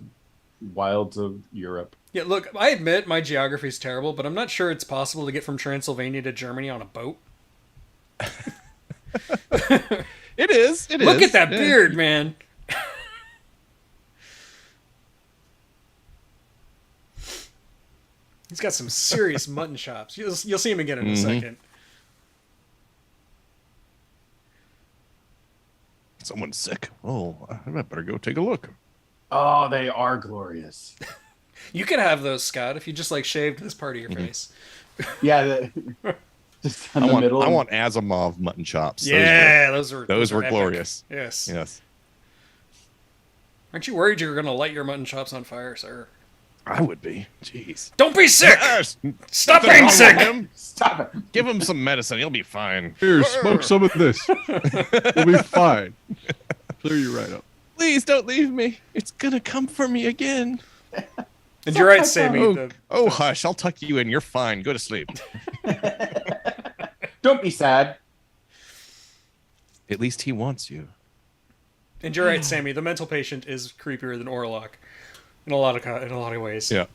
wilds of Europe. Yeah, look, I admit my geography's terrible, but I'm not sure it's possible to get from Transylvania to Germany on a boat. It is. Look at that beard, man. He's got some serious mutton chops. You'll see him again in a second. Someone's sick. Oh, I better go take a look. Oh, they are glorious. You could have those, Scott, if you just like shaved this part of your face. Yeah, just in I the middle. want Asimov mutton chops. Yeah, those Those were were epic. glorious. Yes. Yes. Aren't you worried you're going to light your mutton chops on fire, sir? I would be. Jeez. Don't be sick! Yes. Stop Nothing being wrong sick! with him. Stop it. Give him some medicine. He'll be fine. Here, smoke some of this. We'll be fine. Clear you right up. Please don't leave me. It's gonna come for me again. And you're right, Sammy. Oh, hush. I'll tuck you in. You're fine. Go to sleep. Don't be sad. At least he wants you. And you're right, Sammy. The mental patient is creepier than Orlok in a lot of ways. Yeah.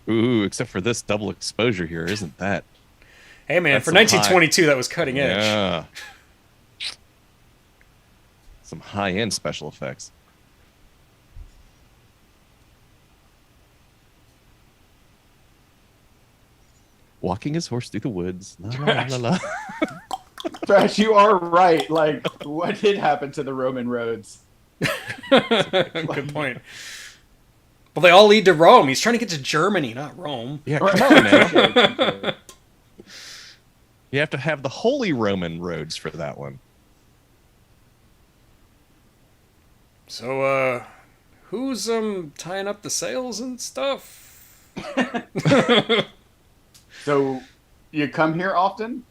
Ooh, except for this double exposure here, isn't that? Hey, man, That's for some 1922, that was cutting edge. Yeah. Some high-end special effects. Walking his horse through the woods. La, la, la, la. Trash, you are right. Like, what did happen to the Roman roads? Good point. Well, they all lead to Rome. He's trying to get to Germany, not Rome. Yeah, come on now. You have to have the Holy Roman roads for that one. So, who's tying up the sails and stuff? So, you come here often?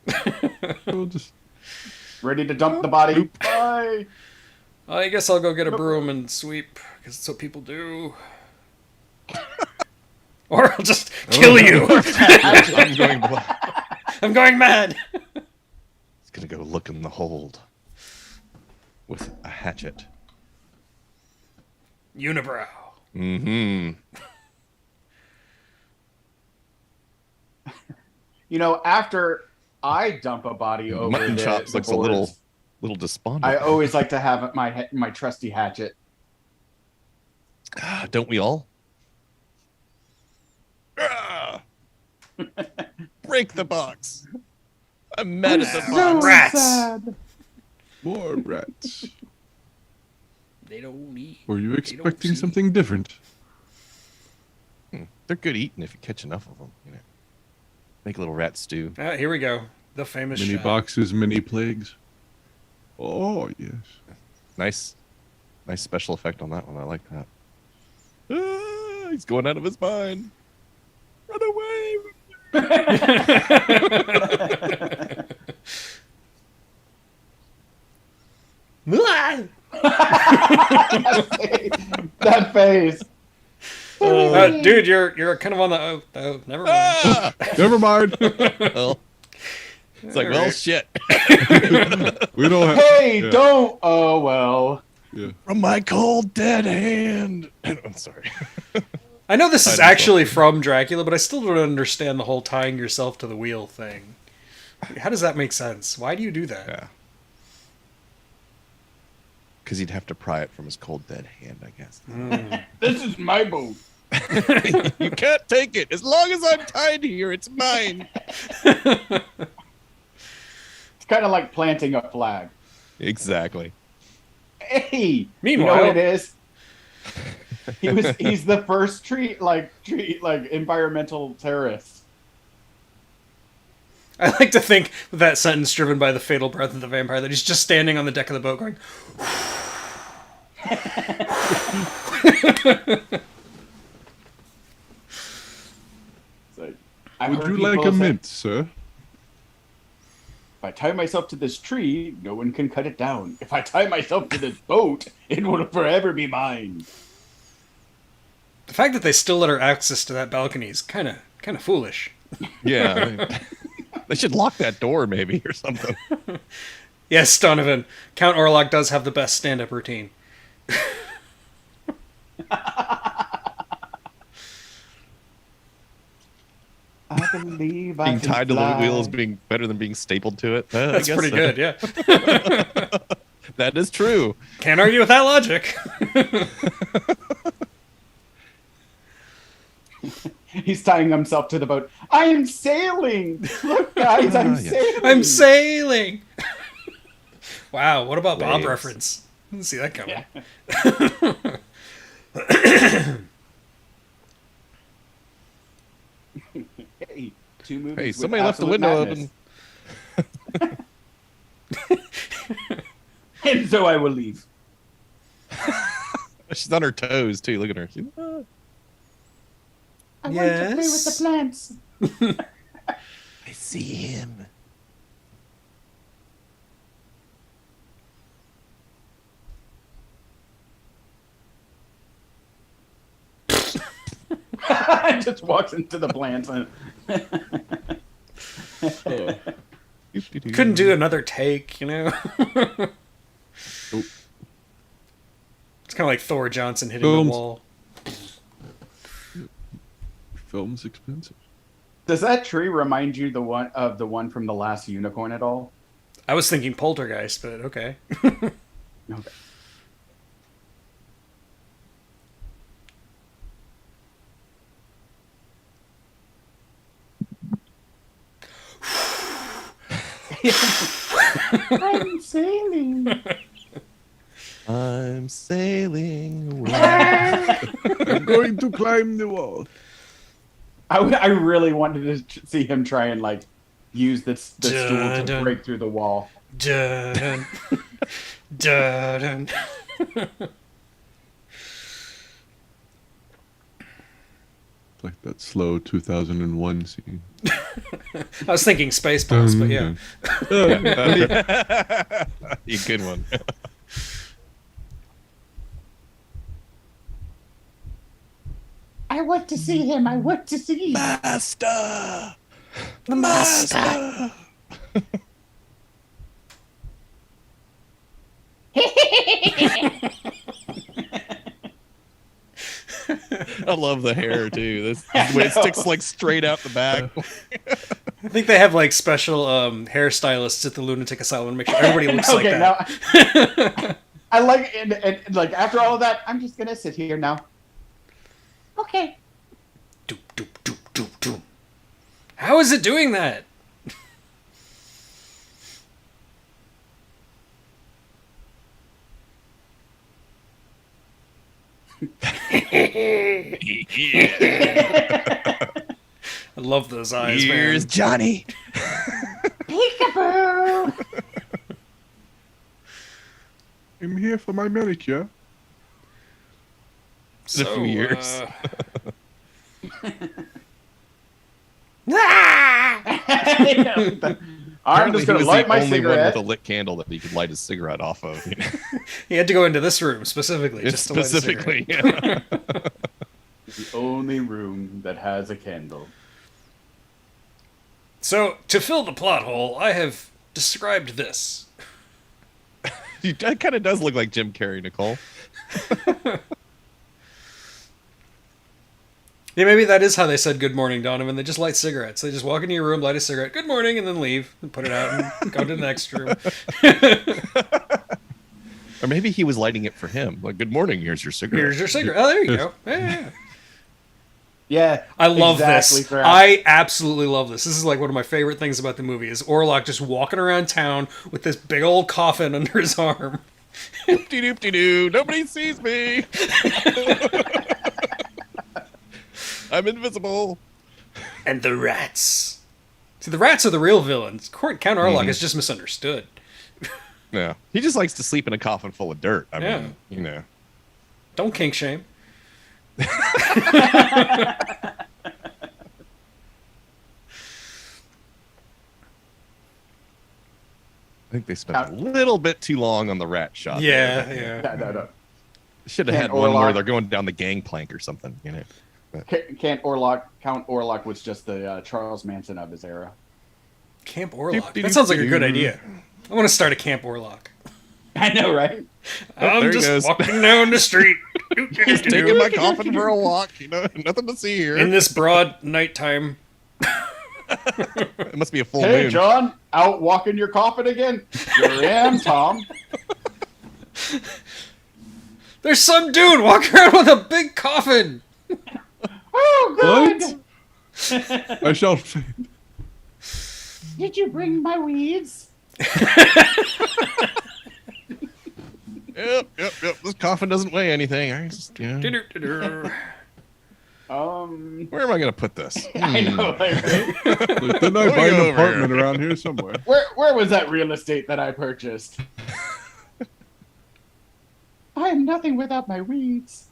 We'll just Ready to dump the body? Bye. I guess I'll go get a broom and sweep, because that's what people do. Or I'll just kill you. I'm going black. I'm going mad. He's gonna go look in the hold with a hatchet. Unibrow. Mm-hmm. You know, after I dump a body over Mutton the, chops the looks boards, a little despondent. I always like to have my trusty hatchet. Don't we all? Ah! Break the box. I'm mad at the box. Rats. more rats. They don't eat. Were you don't expecting see. something different? They're good eating if you catch enough of them. Make a little rat stew. Here we go. The famous Many shot. boxes, many plagues. Oh, yes. Nice special effect on that one. I like that. He's going out of his mind. Run away. That face. Dude, you're kind of on the never mind. Ah! Never mind. Well, it's like, well, Alright. shit. We don't have. Hey, yeah, don't. Oh well. Yeah. From my cold dead hand. I'm sorry. I know this is I just actually from Dracula, but I still don't understand the whole tying yourself to the wheel thing. How does that make sense? Why do you do that? Yeah. Because he'd have to pry it from his cold dead hand, I guess. This is my boat. You can't take it. As long as I'm tied here, it's mine. It's kind of like planting a flag. Exactly. Hey, Meanwhile- you know what it is? He's the first environmental terrorist. I like to think that sentence driven by the fatal breath of the vampire, that he's just standing on the deck of the boat going, It's like, I Would heard you like people a say, mint, sir? If I tie myself to this tree, no one can cut it down. If I tie myself to this boat, it will forever be mine. the fact that they still let her access to that balcony is kind of foolish. Yeah. They should lock that door, maybe, or something. Yes, Donovan, Count Orlok does have the best stand-up routine. I believe I Being can tied to the fly. wheel is being better than being stapled to it. I That's guess pretty so. good, yeah. That is true. Can't argue with that logic. He's tying himself to the boat. I am sailing. Look, guys, I'm Yeah. sailing. I'm sailing. Wow, what about Bob Waves. reference? Didn't see that coming. Yeah. Hey, two movies. Hey, with somebody left the absolute window madness. open. And so I will leave. She's on her toes, too. Look at her. I want to play with the Yes. plants. I see him. Just walks into the plants. And Couldn't do another take, you know? Oh. It's kind of like Thor Johnson hitting Films. the wall. Film's expensive. Does that tree remind you the one from the Last Unicorn at all? I was thinking Poltergeist, but okay. Okay. I'm sailing. I'm sailing away. I'm going to climb the wall. I really wanted to see him try and like use the stool Dun, to dun. break through the wall. Dun, dun, dun. Like that slow 2001 scene. I was thinking Spaceballs, but yeah. You good one. I want to see him. I want to see him. Master! The master. I love the hair too. This when it sticks like straight out the back. I think they have like special hairstylists at the lunatic asylum to make sure everybody looks like Okay, that. now I like and like after all of that, I'm just gonna sit here now. Okay. Doop, doop, doop, doop, doop. How is it doing that? I love those eyes, Here's man. Johnny. Peekaboo. I'm here for my manicure. In a few years. I'm just Apparently gonna he was light the my only one cigarette. with a lit candle that he could light his cigarette off of. You know? He had to go into this room specifically just to light a cigarette. Specifically, yeah. The only room that has a candle. So, to fill the plot hole, I have described this. That kind of does look like Jim Carrey, Nicole. Yeah, maybe that is how they said good morning, Donovan. They just light cigarettes. They just walk into your room, light a cigarette, good morning, and then leave, and put it out and go to the next room. Or maybe he was lighting it for him. Like, good morning, here's your cigarette. Here's your cigarette. Oh, there you go. Yeah. Yeah, I love exactly, this. Thrash. I absolutely love this. This is like one of my favorite things about the movie is Orlok just walking around town with this big old coffin under his arm. Doop-de-doop-de-doo. Nobody sees me. I'm invisible. And the rats. See, the rats are the real villains. Count Orlok is just misunderstood. Yeah. He just likes to sleep in a coffin full of dirt. I Yeah. mean, you know. Don't kink shame. I think they spent a little bit too long on the rat shot. Yeah, there. yeah. No. Should have Can't had one where Orlok- they're going down the gangplank or something, you know. Count Orlok was just the Charles Manson of his era. Camp Orlok. That sounds like a good idea. I want to start a Camp Orlok. I know, right? I'm there he just goes. walking down the street. Just taking my coffin for a walk, you know, nothing to see here. In this broad nighttime. It must be a full Hey, moon. John, out walking your coffin again? Here I am, Tom. There's some dude walking around with a big coffin. Oh, good. What? I shall. Did you bring my weeds? Yep. This coffin doesn't weigh anything. I just, you know, Do-do-do-do. where am I going to put this? I know, right? Like, didn't I Let me buy go an over apartment here. around here somewhere? Where was that real estate that I purchased? I am nothing without my weeds.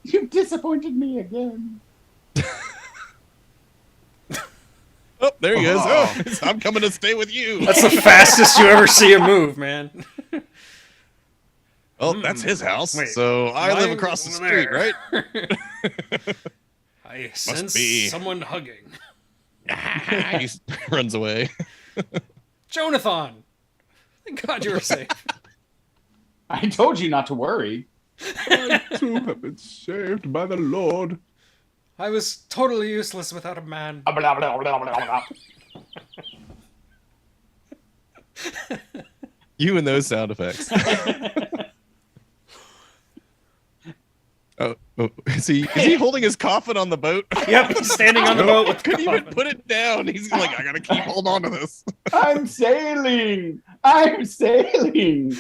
You've disappointed me again. Oh, there he is. Oh. Oh, I'm coming to stay with you. That's the fastest you ever see him move, man. Oh, that's his house. Wait, so I live mine across the over street, there. right? I sense be. someone hugging. He runs away. Jonathan! Thank God you were safe. I told you not to worry. I too have been saved by the Lord. I was totally useless without a man. Blah, blah, blah, blah, blah, blah. You and those sound effects. Oh, is he holding his coffin on the boat? Yep, he's standing on the boat with the Couldn't even coffin. put it down. He's like, I gotta keep hold on to this. I'm sailing. I'm sailing.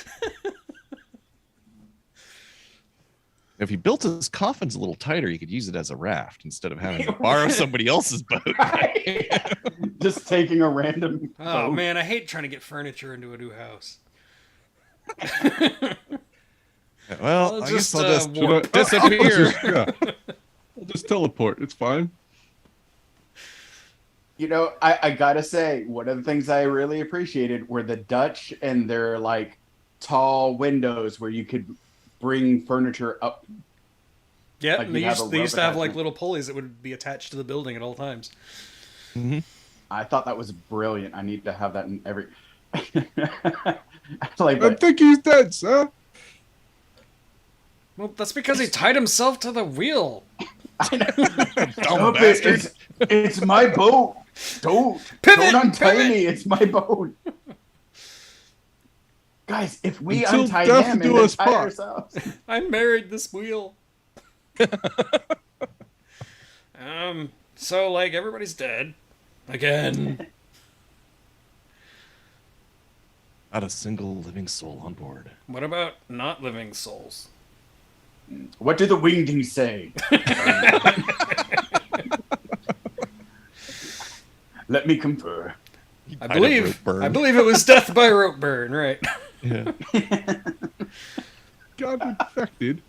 If he built his coffins a little tighter, he could use it as a raft instead of having to borrow somebody else's boat. Just taking a random. Oh boat. man, I hate trying to get furniture into a new house. Well, I'll I just, guess I'll just warp. disappear. Yeah. I'll just teleport. It's fine. You know, I gotta say, one of the things I really appreciated were the Dutch and their like tall windows where you could bring furniture up. Yeah, Like and they you have used, a they used to have like rope little pulleys that would be attached to the building at all times. I thought that was brilliant. I need to have that in every. like, I think he's dead, sir. Well, that's because he tied himself to the wheel. Dumb Stop it. bastard. It's my boat. Don't Pivot, untie pivot. me. It's my boat. Guys, if we Until untie death him do and us untie part. ourselves. I married this wheel. So like everybody's dead again. Not a single living soul on board. What about not living souls? What do the wingdings say? Let me confer. I Tied up believe rope burn. I believe it was death by rope burn, right? Yeah. Got infected.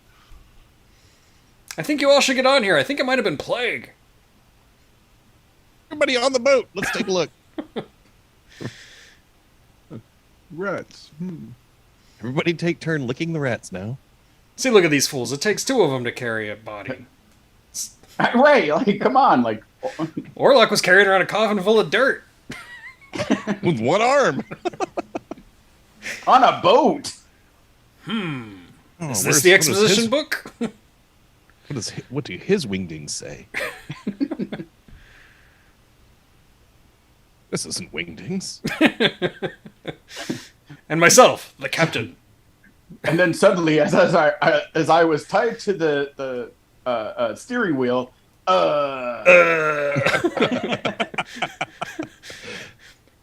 I think you all should get on here. I think it might have been plague. Everybody on the boat. Let's take a look. Rats. Everybody take turn licking the rats now. See, look at these fools. It takes two of them to carry a body. Right, like, come on, like, Orlok was carrying around a coffin full of dirt. With one arm. on a boat. Oh, Is where's- this the what is exposition his- book? What do his wingdings say? This isn't wingdings. And myself, the captain. And then suddenly, as I was tied to the steering wheel,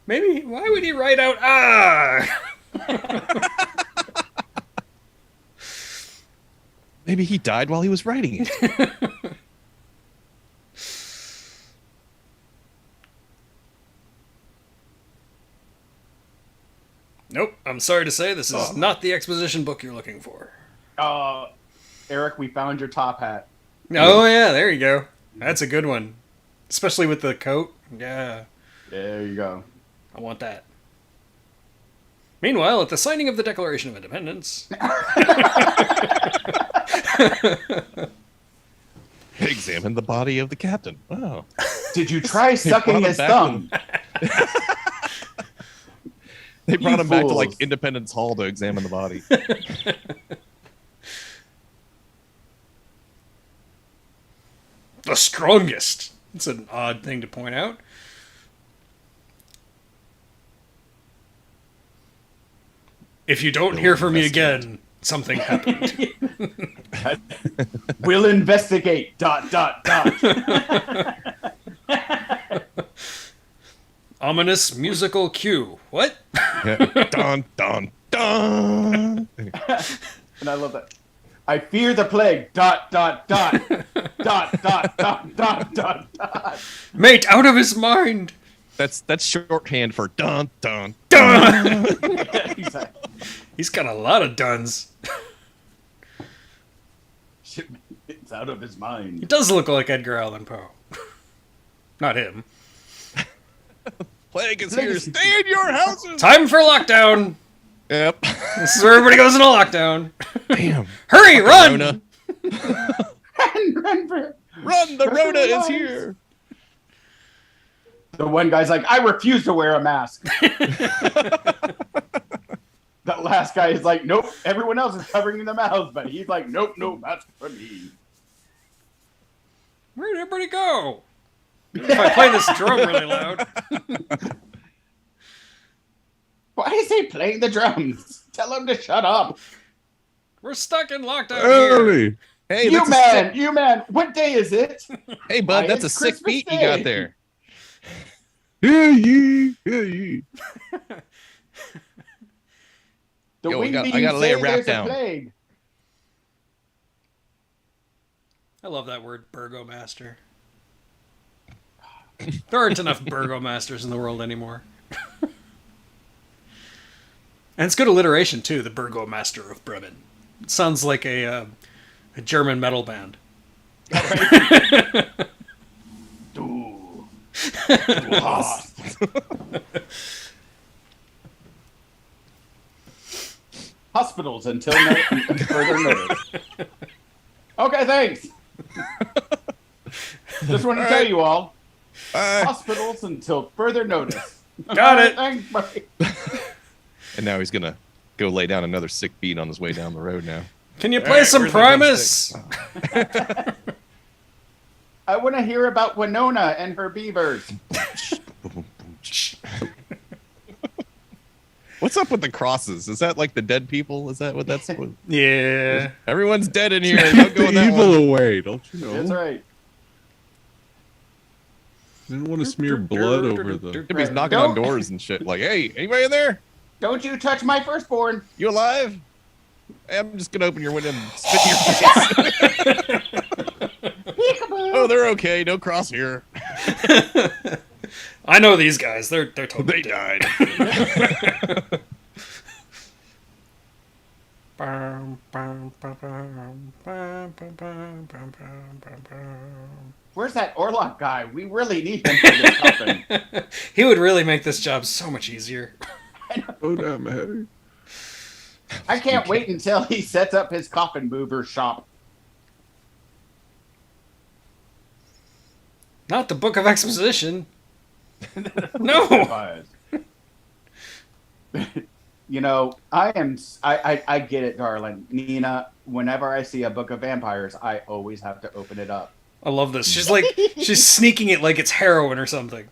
Maybe, why would he write out, ah? Maybe he died while he was writing it. Nope, I'm sorry to say this is not the exposition book you're looking for. Eric, we found your top hat. Oh, yeah, there you go. That's a good one. Especially with the coat. Yeah, There you go. I want that. Meanwhile, at the signing of the Declaration of Independence... Examine the body of the captain. Oh. Did you try sucking his thumb? They brought You him back to like fools. Independence Hall to examine the body. The strongest. It's an odd thing to point out. If you don't hear from me again, something happened. We'll investigate. ... Ominous musical cue. What? Yeah. Dun, dun, dun. And I love that. I fear the plague. ... ... Mate, out of his mind! That's shorthand for dun, dun. Dun! Exactly. He's got a lot of duns. It's out of his mind. He does look like Edgar Allan Poe. Not him. Plague is here. Stay in your houses. Time for lockdown! Yep. This is where everybody goes into lockdown. Damn. Hurry, run! Rona. Run. Run, the Rona is here. The one guy's like, I refuse to wear a mask. That last guy is like, nope, everyone else is covering their mouths, but he's like, nope, mask for me. Where'd everybody go? If I play this drum really loud. Why is he playing the drums? Tell him to shut up. We're stuck in lockdown here. Howdy. Hey, You that's man, what day is it? Hey, bud, Why that's a is sick Christmas beat you Day? got there. Hear ye, hear ye. The Yo, wind I beams gotta lay a say rap there's down. a plague. I love that word, burgomaster. There aren't enough burgomasters in the world anymore. And it's good alliteration, too, the Burgomaster of Bremen. It sounds like a German metal band. Du. Hospitals until further notice. Okay, thanks. Just want to tell you all. Hospitals until further notice. Got it. Thanks, buddy. And now he's gonna go lay down another sick beat on his way down the road now. Can you play some where's the Primus? I want to hear about Winona and her beavers. What's up with the crosses? Is that like the dead people? Is that what that's? What... Yeah. Everyone's dead in here. Don't go The in that evil one. away, don't you know? That's right. Didn't want to smear blood over the. He's knocking on Don't- doors and shit. Like, hey, anybody in there? Don't you touch my firstborn. You alive? Hey, I'm just gonna open your window and spit in your face. Peekaboo. Oh, they're okay. No cross here. I know these guys. They're totally They dead. died. Where's that Orlock guy? We really need him for this coffin. He would really make this job so much easier. Oh, damn, hey. I can't wait until he sets up his coffin mover shop. Not the Book of Exposition. No. You know, I get it, darling. Nina, whenever I see a book of vampires, I always have to open it up. I love this. She's sneaking it like it's heroin or something.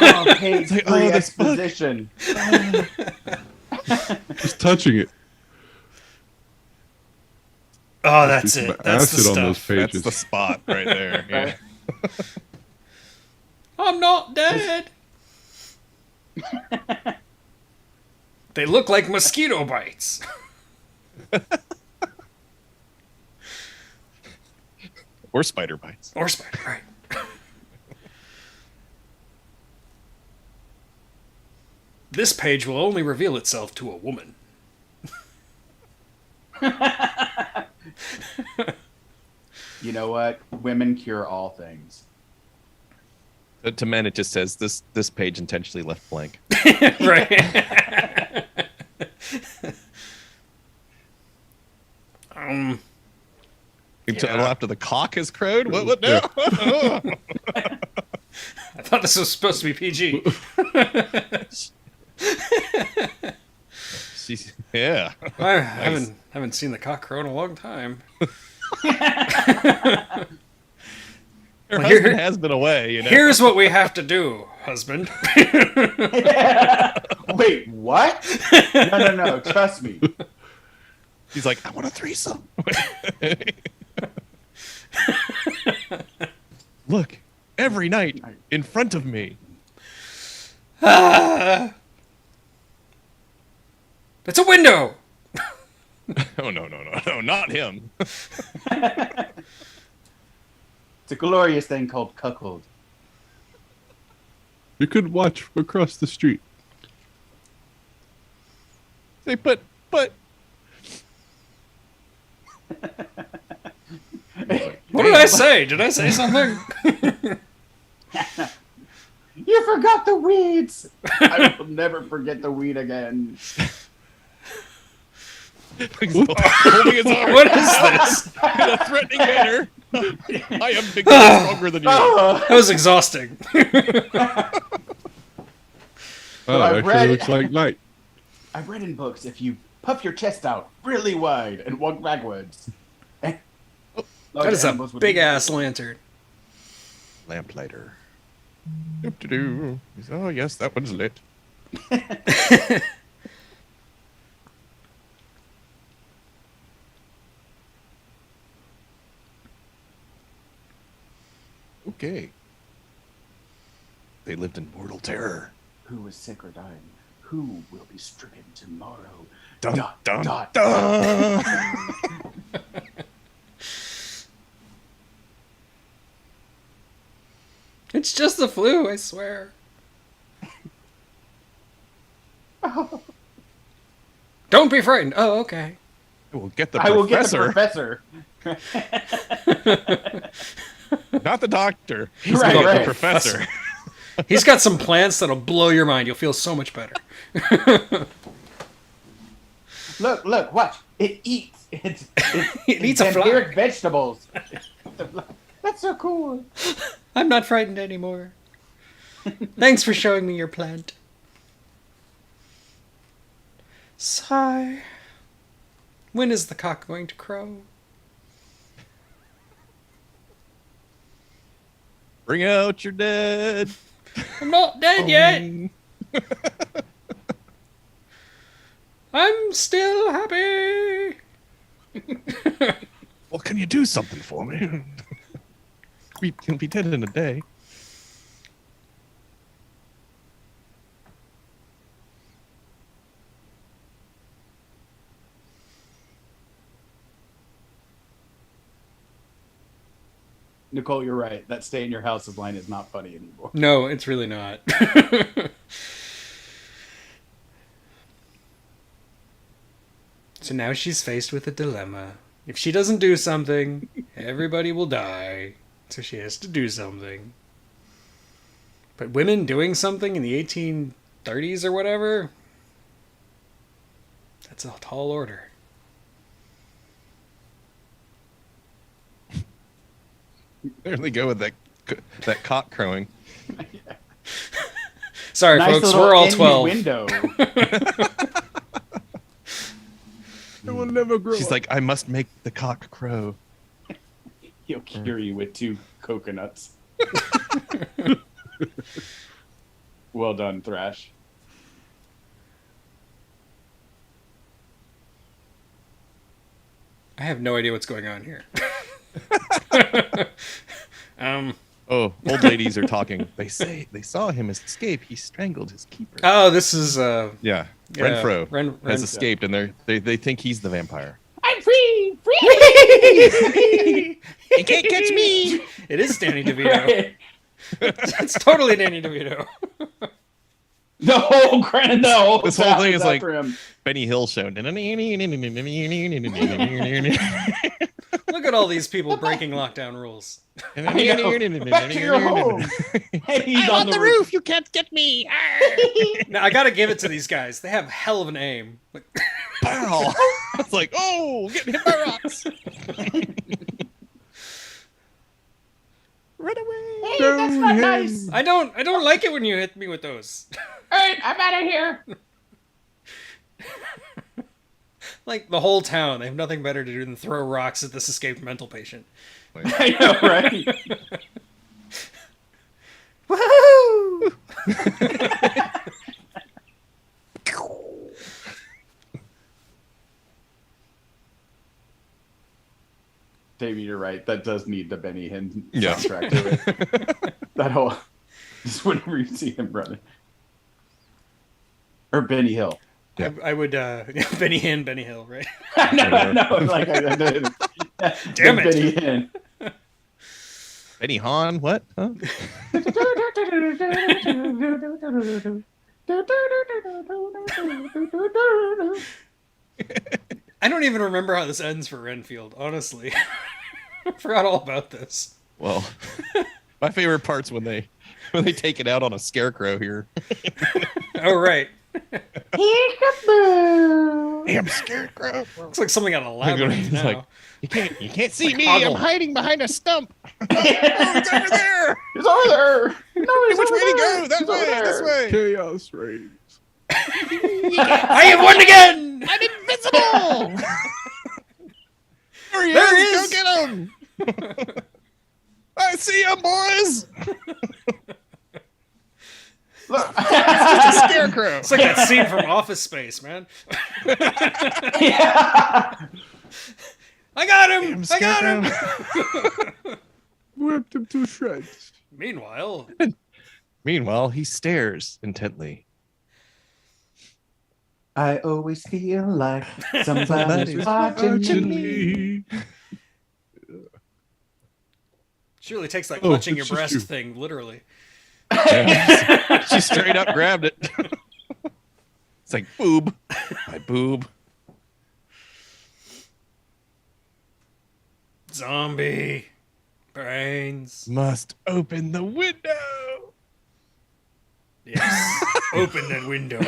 Oh, page like, three oh, this book. exposition. Just touching it. Oh, Must be that's some it. That's the acid on those stuff. pages. That's the spot right there. Yeah. Right. I'm not dead. They look like mosquito bites. Or spider bites. Or spider, right. This page will only reveal itself to a woman. You know what? Women cure all things. To men, it just says this page intentionally left blank. Right. Until Yeah. after the cock has crowed? What now? I thought this was supposed to be PG. Yeah. I haven't seen the cock crow in a long time. Her Well, husband has been away, you know. Here's what we have to do, husband. Wait, what? No. Trust me. He's like, I want a threesome. Look, every night in front of me. It's a window. Oh, no, not him. It's a glorious thing called cuckold. You could watch across the street. Say, but. What did I say? Did I say something? You forgot the weeds. I will never forget the weed again. He's holding his arm What is this? in a threatening manner. I am bigger and stronger than you. That was exhausting. Oh, I it actually read- looks like night. I've read in books if you puff your chest out really wide and walk backwards. That is a big ass lantern. Lamplighter. Doop-de-doo. He's, oh, yes, that one's lit. Okay. They lived in mortal terror. Who was sick or dying? Who will be stricken tomorrow? Dun, Dot, dun, dot. dun. It's just the flu, I swear. Don't be frightened. Oh, okay. We'll get the I will get professor, the professor. not the doctor. He's Right, got right. the professor. He's got some plants that'll blow your mind. You'll feel so much better. Look, watch. It eats. It eats a fly. vampiric vegetables. That's so cool. I'm not frightened anymore. Thanks for showing me your plant. Sigh. When is the cock going to crow? Bring out your dead. I'm not dead yet. I'm still happy. Well, can you do something for me? We can be dead in a day. Nicole, you're right. That stay in your house of line is not funny anymore. No, it's really not. So now she's faced with a dilemma. If she doesn't do something, everybody will die. So she has to do something. But women doing something in the 1830s or whatever, that's a tall order. There they go with that cock crowing. Sorry, Nice folks, little we're all 12. innuendo. It will never grow She's up. like, I must make the cock crow. He'll cure you with 2 coconuts. Well done, Thrash. I have no idea what's going on here. Oh, old ladies are talking. They say they saw him escape. He strangled his keeper. Oh, this is Yeah, yeah, Renfro Ren- has escaped, and they think he's the vampire. I'm free! Free! You can't catch me. It is Danny DeVito. It's totally Danny DeVito. No, Grant, no. This whole thing is like after him. Benny Hill show. Look at all these people breaking lockdown rules. Back to your home. Hey, he's I'm on the roof. You can't get me. Now I gotta give it to these guys. They have hell of an aim. Like, Pow! It's like, oh, getting hit by rocks. Run away. Hey, that's not nice. I don't like it when you hit me with those. All right, I'm out of here. Like the whole town, they have nothing better to do than throw rocks at this escaped mental patient. I know, right? Woohoo! Davey, you're right. That does need the Benny Hinn Yeah. soundtrack to it. That whole just whenever you see him running, or Benny Hill. I would Benny Hinn, Benny Hill, right? no, like I did. Damn it. Benny Hinn. Benny Hahn, what? Huh? I don't even remember how this ends for Renfield, honestly. I forgot all about this. Well, my favorite part's when they take it out on a scarecrow here. Oh, right. Damn scarecrow! Looks like something out of Labyrinth He's now. like, you can't see Like me. Hoggle. I'm hiding behind a stump. Oh, it's over there. He's over there. No, he's Which over way to there. go? That He's over way. This there. way. Chaos reigns. I have won again! I'm invisible. There he There is. he is. Go get him. I see him, boys. Look. It's a scarecrow. It's like that scene from Office Space, man. Yeah. I got him! Damn I got him! scarecrow. Whipped him to shreds. Meanwhile, Meanwhile, he stares intently. I always feel like somebody's Somebody's watching Watching me. me. surely takes that Oh, clutching your it's just breast you. thing, literally. Yeah. She straight up grabbed it. It's like boob. My boob. Zombie. Brains. Must open the window. Yes. Open that window.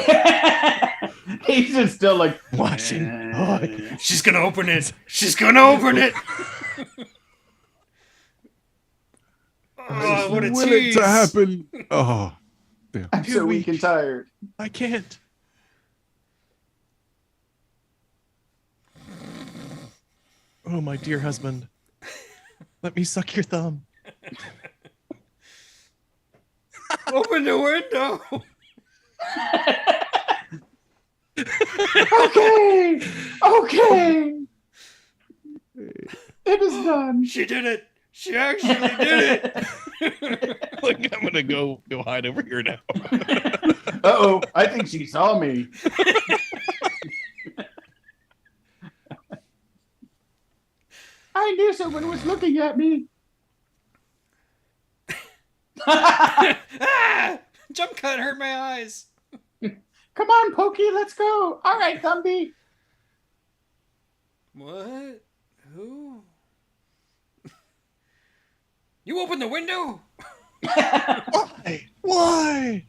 He's just still like Watching. Oh, She's gonna open it. She's gonna open it. Oh, what a Will it tease. to happen? Oh, damn. I'm so weak and tired. I can't. Oh, my dear husband. Let me suck your thumb. Open the window. Okay. Okay. It is done. She did it. She actually did it. Like, I'm gonna go hide over here now. Uh-oh. I think she saw me. I knew someone was looking at me. Ah! Jump cut hurt my eyes. Come on, Pokey, let's go. All right, Gumby. What? Who? You opened the window? Why? Why?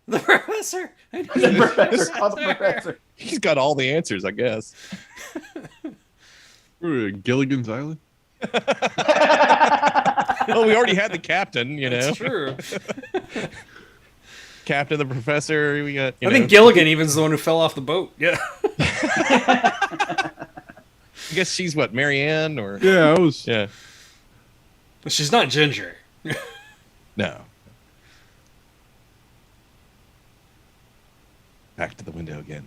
The professor. I knew The he professor. was Call the there. professor. He's got all the answers, I guess. We're at Gilligan's Island. Well, we already had the captain, you know. It's true. Captain, the professor. We got. I think Gilligan even's the one who fell off the boat. Yeah. I guess she's what, Marianne or Yeah, I was. yeah. She's not Ginger. No. Back to the window again.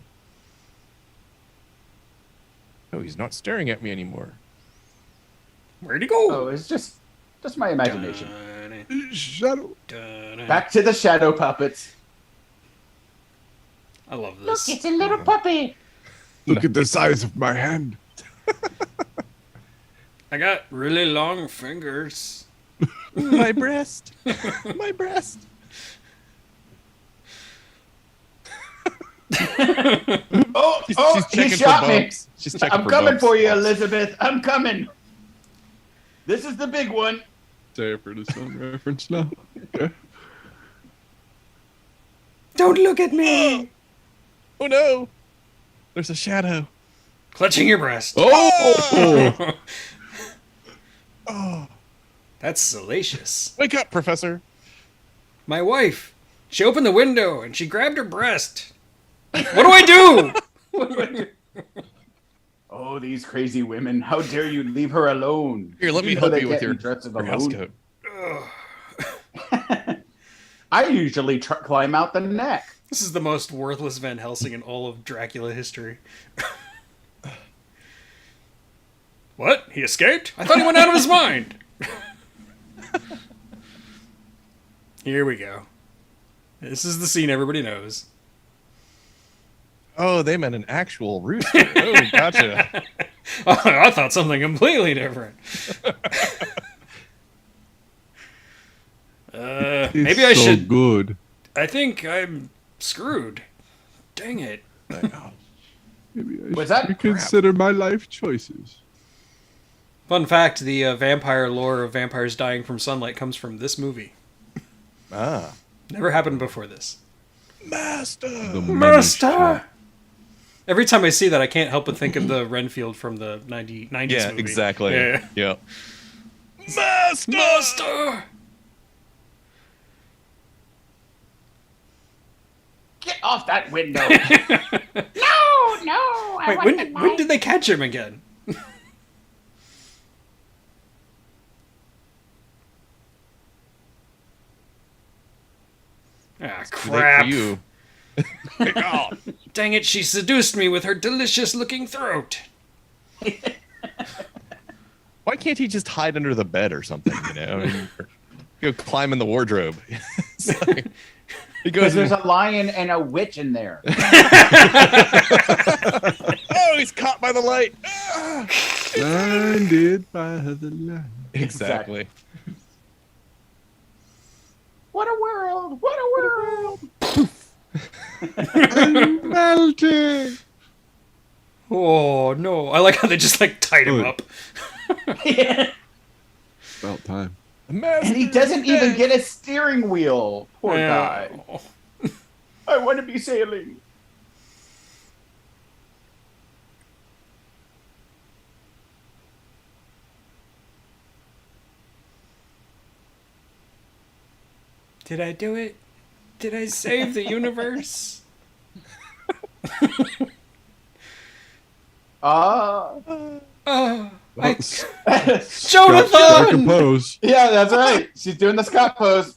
Oh, he's not staring at me anymore. Where'd he go? Oh, it's just my imagination. Shadow. Back to the shadow puppets. I love this. Look, it's a little puppy. Look at the size of my hand. I got really long fingers. My breast. My breast. Oh, She's he checking for shot me. bumps. She's checking I'm for coming bumps. for you, Elizabeth. I'm coming. This is the big one. Sanford is some reference now. Okay. Don't look at me. Oh no! There's a shadow. Clutching your breast. Oh! Oh! That's salacious. Wake up, Professor! My wife. She opened the window and she grabbed her breast. What do I do? Oh, these crazy women. How dare you leave her alone? Here, let me know help they you with can't your be trusted house alone. coat. I usually climb out the neck. This is the most worthless Van Helsing in all of Dracula history. What? He escaped? I thought he went out of his mind. Here we go. This is the scene everybody knows. Oh, they meant an actual rooster. Oh, gotcha. Oh, I thought something completely different. It's Maybe I so should. good. I think I'm screwed. Dang it. Maybe I Was should that reconsider my life choices. Fun fact, the vampire lore of vampires dying from sunlight comes from this movie. Ah. Never happened before this. Master! The Master! Every time I see that, I can't help but think of the Renfield from the 90s Yeah, movie. exactly. Yeah. Yeah. Master! Master! Get off that window. No, I Wait, when did they catch him again? Ah, Too late crap. for you. Oh. Dang it, she seduced me with her delicious-looking throat. Why can't he just hide under the bed or something, you know? I mean, go climb in the wardrobe. It's like, he Because goes there's in, a lion and a witch in there. oh, he's caught by the light. Ah! Blinded by the light. Exactly. What a world! What a world! I'm melting. Oh, no. I like how they just, tied him Oh. up. About time. And he doesn't even get a steering wheel. Poor guy. Oh. I want to be sailing. Did I do it? Did I save the universe? Well, Jonathan! Scott compose. Yeah, that's right. She's doing the Scott pose.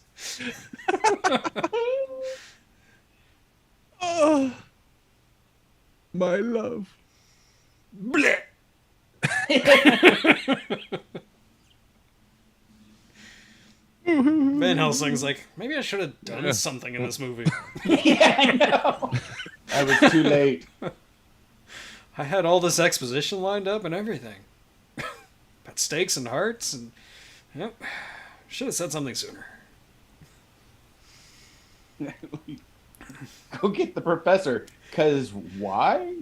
Oh, My love. Blech. Van Helsing's like, maybe I should have done something in this movie. Yeah, I know. I was too late. I had all this exposition lined up and everything. Got stakes and hearts and... Yep. Should have said something sooner. Go get the professor. Because why?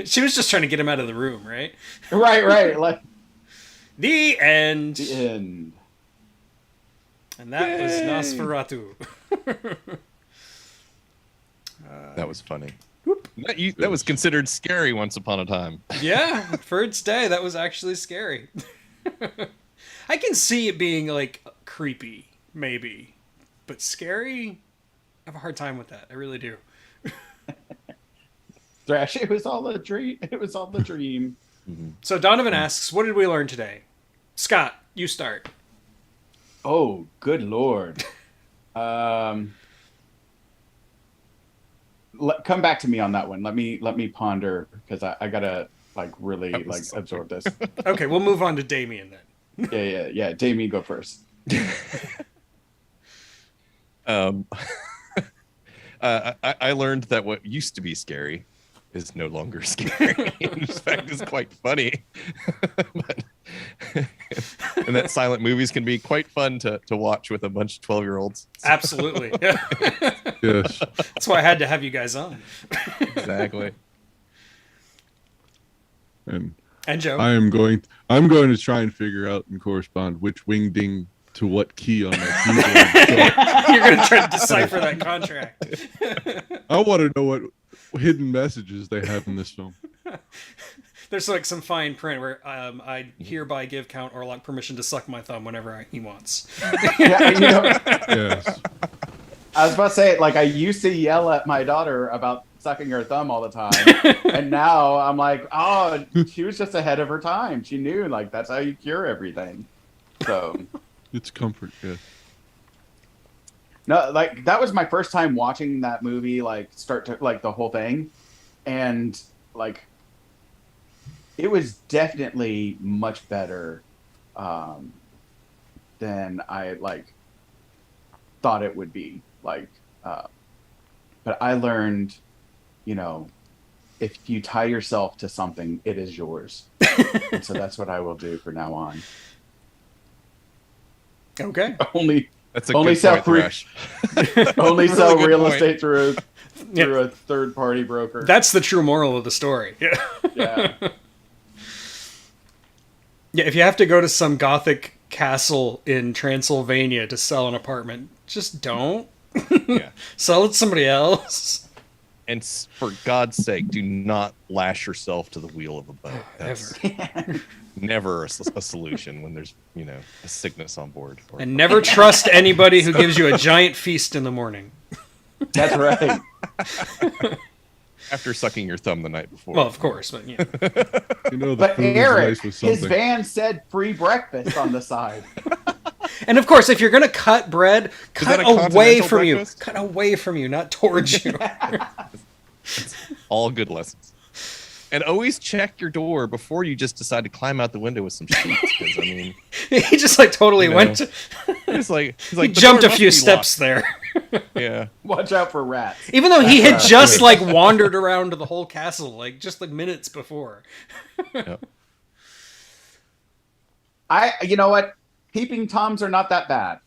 She was just trying to get him out of the room, right? Right. Like The end. the end. And that was Nosferatu. that was funny. That was considered scary once upon a time. Yeah, for its day, that was actually scary. I can see it being, creepy, maybe. But scary? I have a hard time with that. I really do. Thrash, it was all a dream. It was all a dream. So Donovan asks, what did we learn today? Scott, you start. Oh, good lord. Come back to me on that one. Let me ponder because I gotta like really That was like something. absorb this. Okay, we'll move on to Damien then. Yeah. Damien, go first. Um, I learned that what used to be scary is no longer scary. In fact, it's quite funny. But, and that silent movies can be quite fun to watch with a bunch of 12-year-olds. Absolutely. Yes. That's why I had to have you guys on. Exactly. And And Joe. I'm going to try and figure out and correspond which wingding to what key on my keyboard. You're going to try to decipher that contract. I want to know what hidden messages they have in this film. There's like some fine print where I hereby give Count Orlok permission to suck my thumb whenever he wants. Yeah, Yes. I was about to say, like, I used to yell at my daughter about sucking her thumb all the time, and now I'm like, oh, she was just ahead of her time. She knew, like, that's how you cure everything. So, It's comfort, yes. no, like, that was my first time watching that movie, like, start to, like, the whole thing, and, like, it was definitely much better than I, like, thought it would be. Like, but I learned, if you tie yourself to something, it is yours. And so that's what I will do from now on. Okay. Only That's a Only good sell point, free- Thresh. only Really sell good real point. estate through Yeah. a third party broker. That's the true moral of the story. Yeah. Yeah. Yeah, if you have to go to some gothic castle in Transylvania to sell an apartment, just don't. Yeah. Sell it to somebody else. And for God's sake, do not lash yourself to the wheel of a boat. That's never a solution when there's, a sickness on board. Or, And never trust anybody who gives you a giant feast in the morning. That's right. after sucking your thumb the night before. Well, of course, but yeah. The But food is Eric, nice with his something. van said free breakfast on the side. And of course, if you're gonna cut bread, cut that a away continental from breakfast? you. Cut away from you, not towards you. All good lessons. And always check your door before you just decide to climb out the window with some sheets. Because He just like totally went. he's like He "The jumped door a must few be steps locked." there. Yeah. Watch out for rats. Even though he had just like wandered around the whole castle, like just like minutes before. Yeah. You know what? Peeping Toms are not that bad.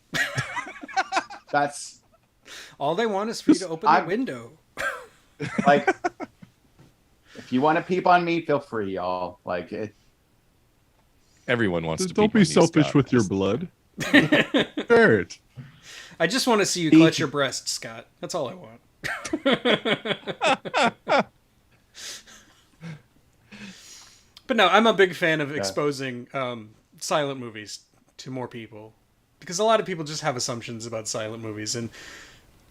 That's All they want is for you to open the I'm- window. like, if you want to peep on me, feel free, y'all. Like, Everyone wants Just to. don't peek be on you, selfish Scott. with your blood. Share it. I just want to see you clutch your breast, Scott. That's all I want. But no, I'm a big fan of exposing silent movies to more people. Because a lot of people just have assumptions about silent movies, and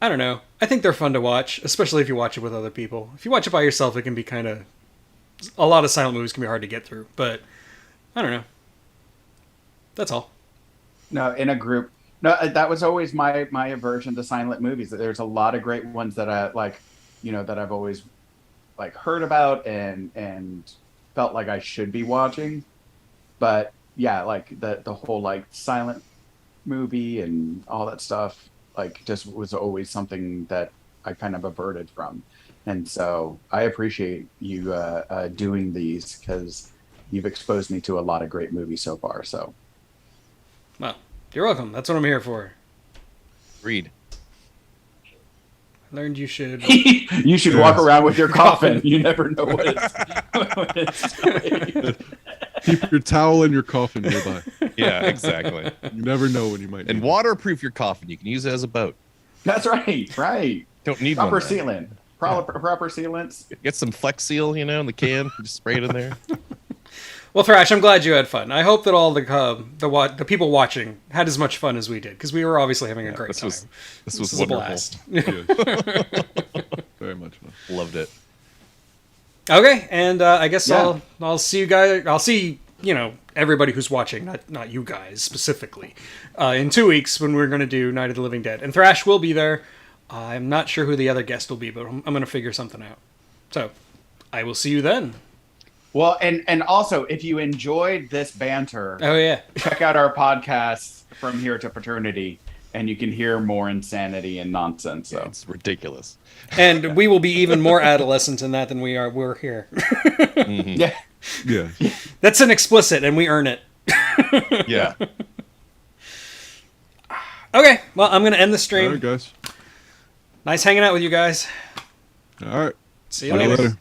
I don't know. I think they're fun to watch, especially if you watch it with other people. If you watch it by yourself, it can be kind of... A lot of silent movies can be hard to get through, but I don't know. That's all. no, in a group. No, that was always my aversion to silent movies. There's a lot of great ones that I like, that I've always like heard about and felt like I should be watching. But yeah, like the whole like silent movie and all that stuff, like just was always something that I kind of averted from. And so I appreciate you doing these because you've exposed me to a lot of great movies so far. So Well, you're welcome. That's what I'm here for. Read. I learned you should... you should walk around with your coffin. You never know what it's doing. Keep your towel and your coffin nearby. Yeah, exactly. You never know when you might need And it. waterproof your coffin. You can use it as a boat. That's right. Right. Don't need Proper one. though. sealant. Proper sealants. Get some Flex Seal, in the can. Just spray it in there. Well, Thrash, I'm glad you had fun. I hope that all the people watching had as much fun as we did, because we were obviously having a great time. This was a wonderful. blast. Yes. Very much fun. Loved it. Okay, and I guess Yeah. I'll see you guys. I'll see everybody who's watching, not you guys specifically, in 2 weeks when we're going to do Night of the Living Dead, and Thrash will be there. I'm not sure who the other guest will be, but I'm going to figure something out. So, I will see you then. Well, and also, if you enjoyed this banter, Oh yeah. check out our podcast From Here to Paternity, and you can hear more insanity and nonsense. So It's ridiculous. And we will be even more adolescent in that than we're here. yeah, Yeah. That's an explicit, and we earn it. Yeah. Okay, well, I'm going to end the All stream. right, guys. Nice hanging out with you guys. All right. See you See you later. later.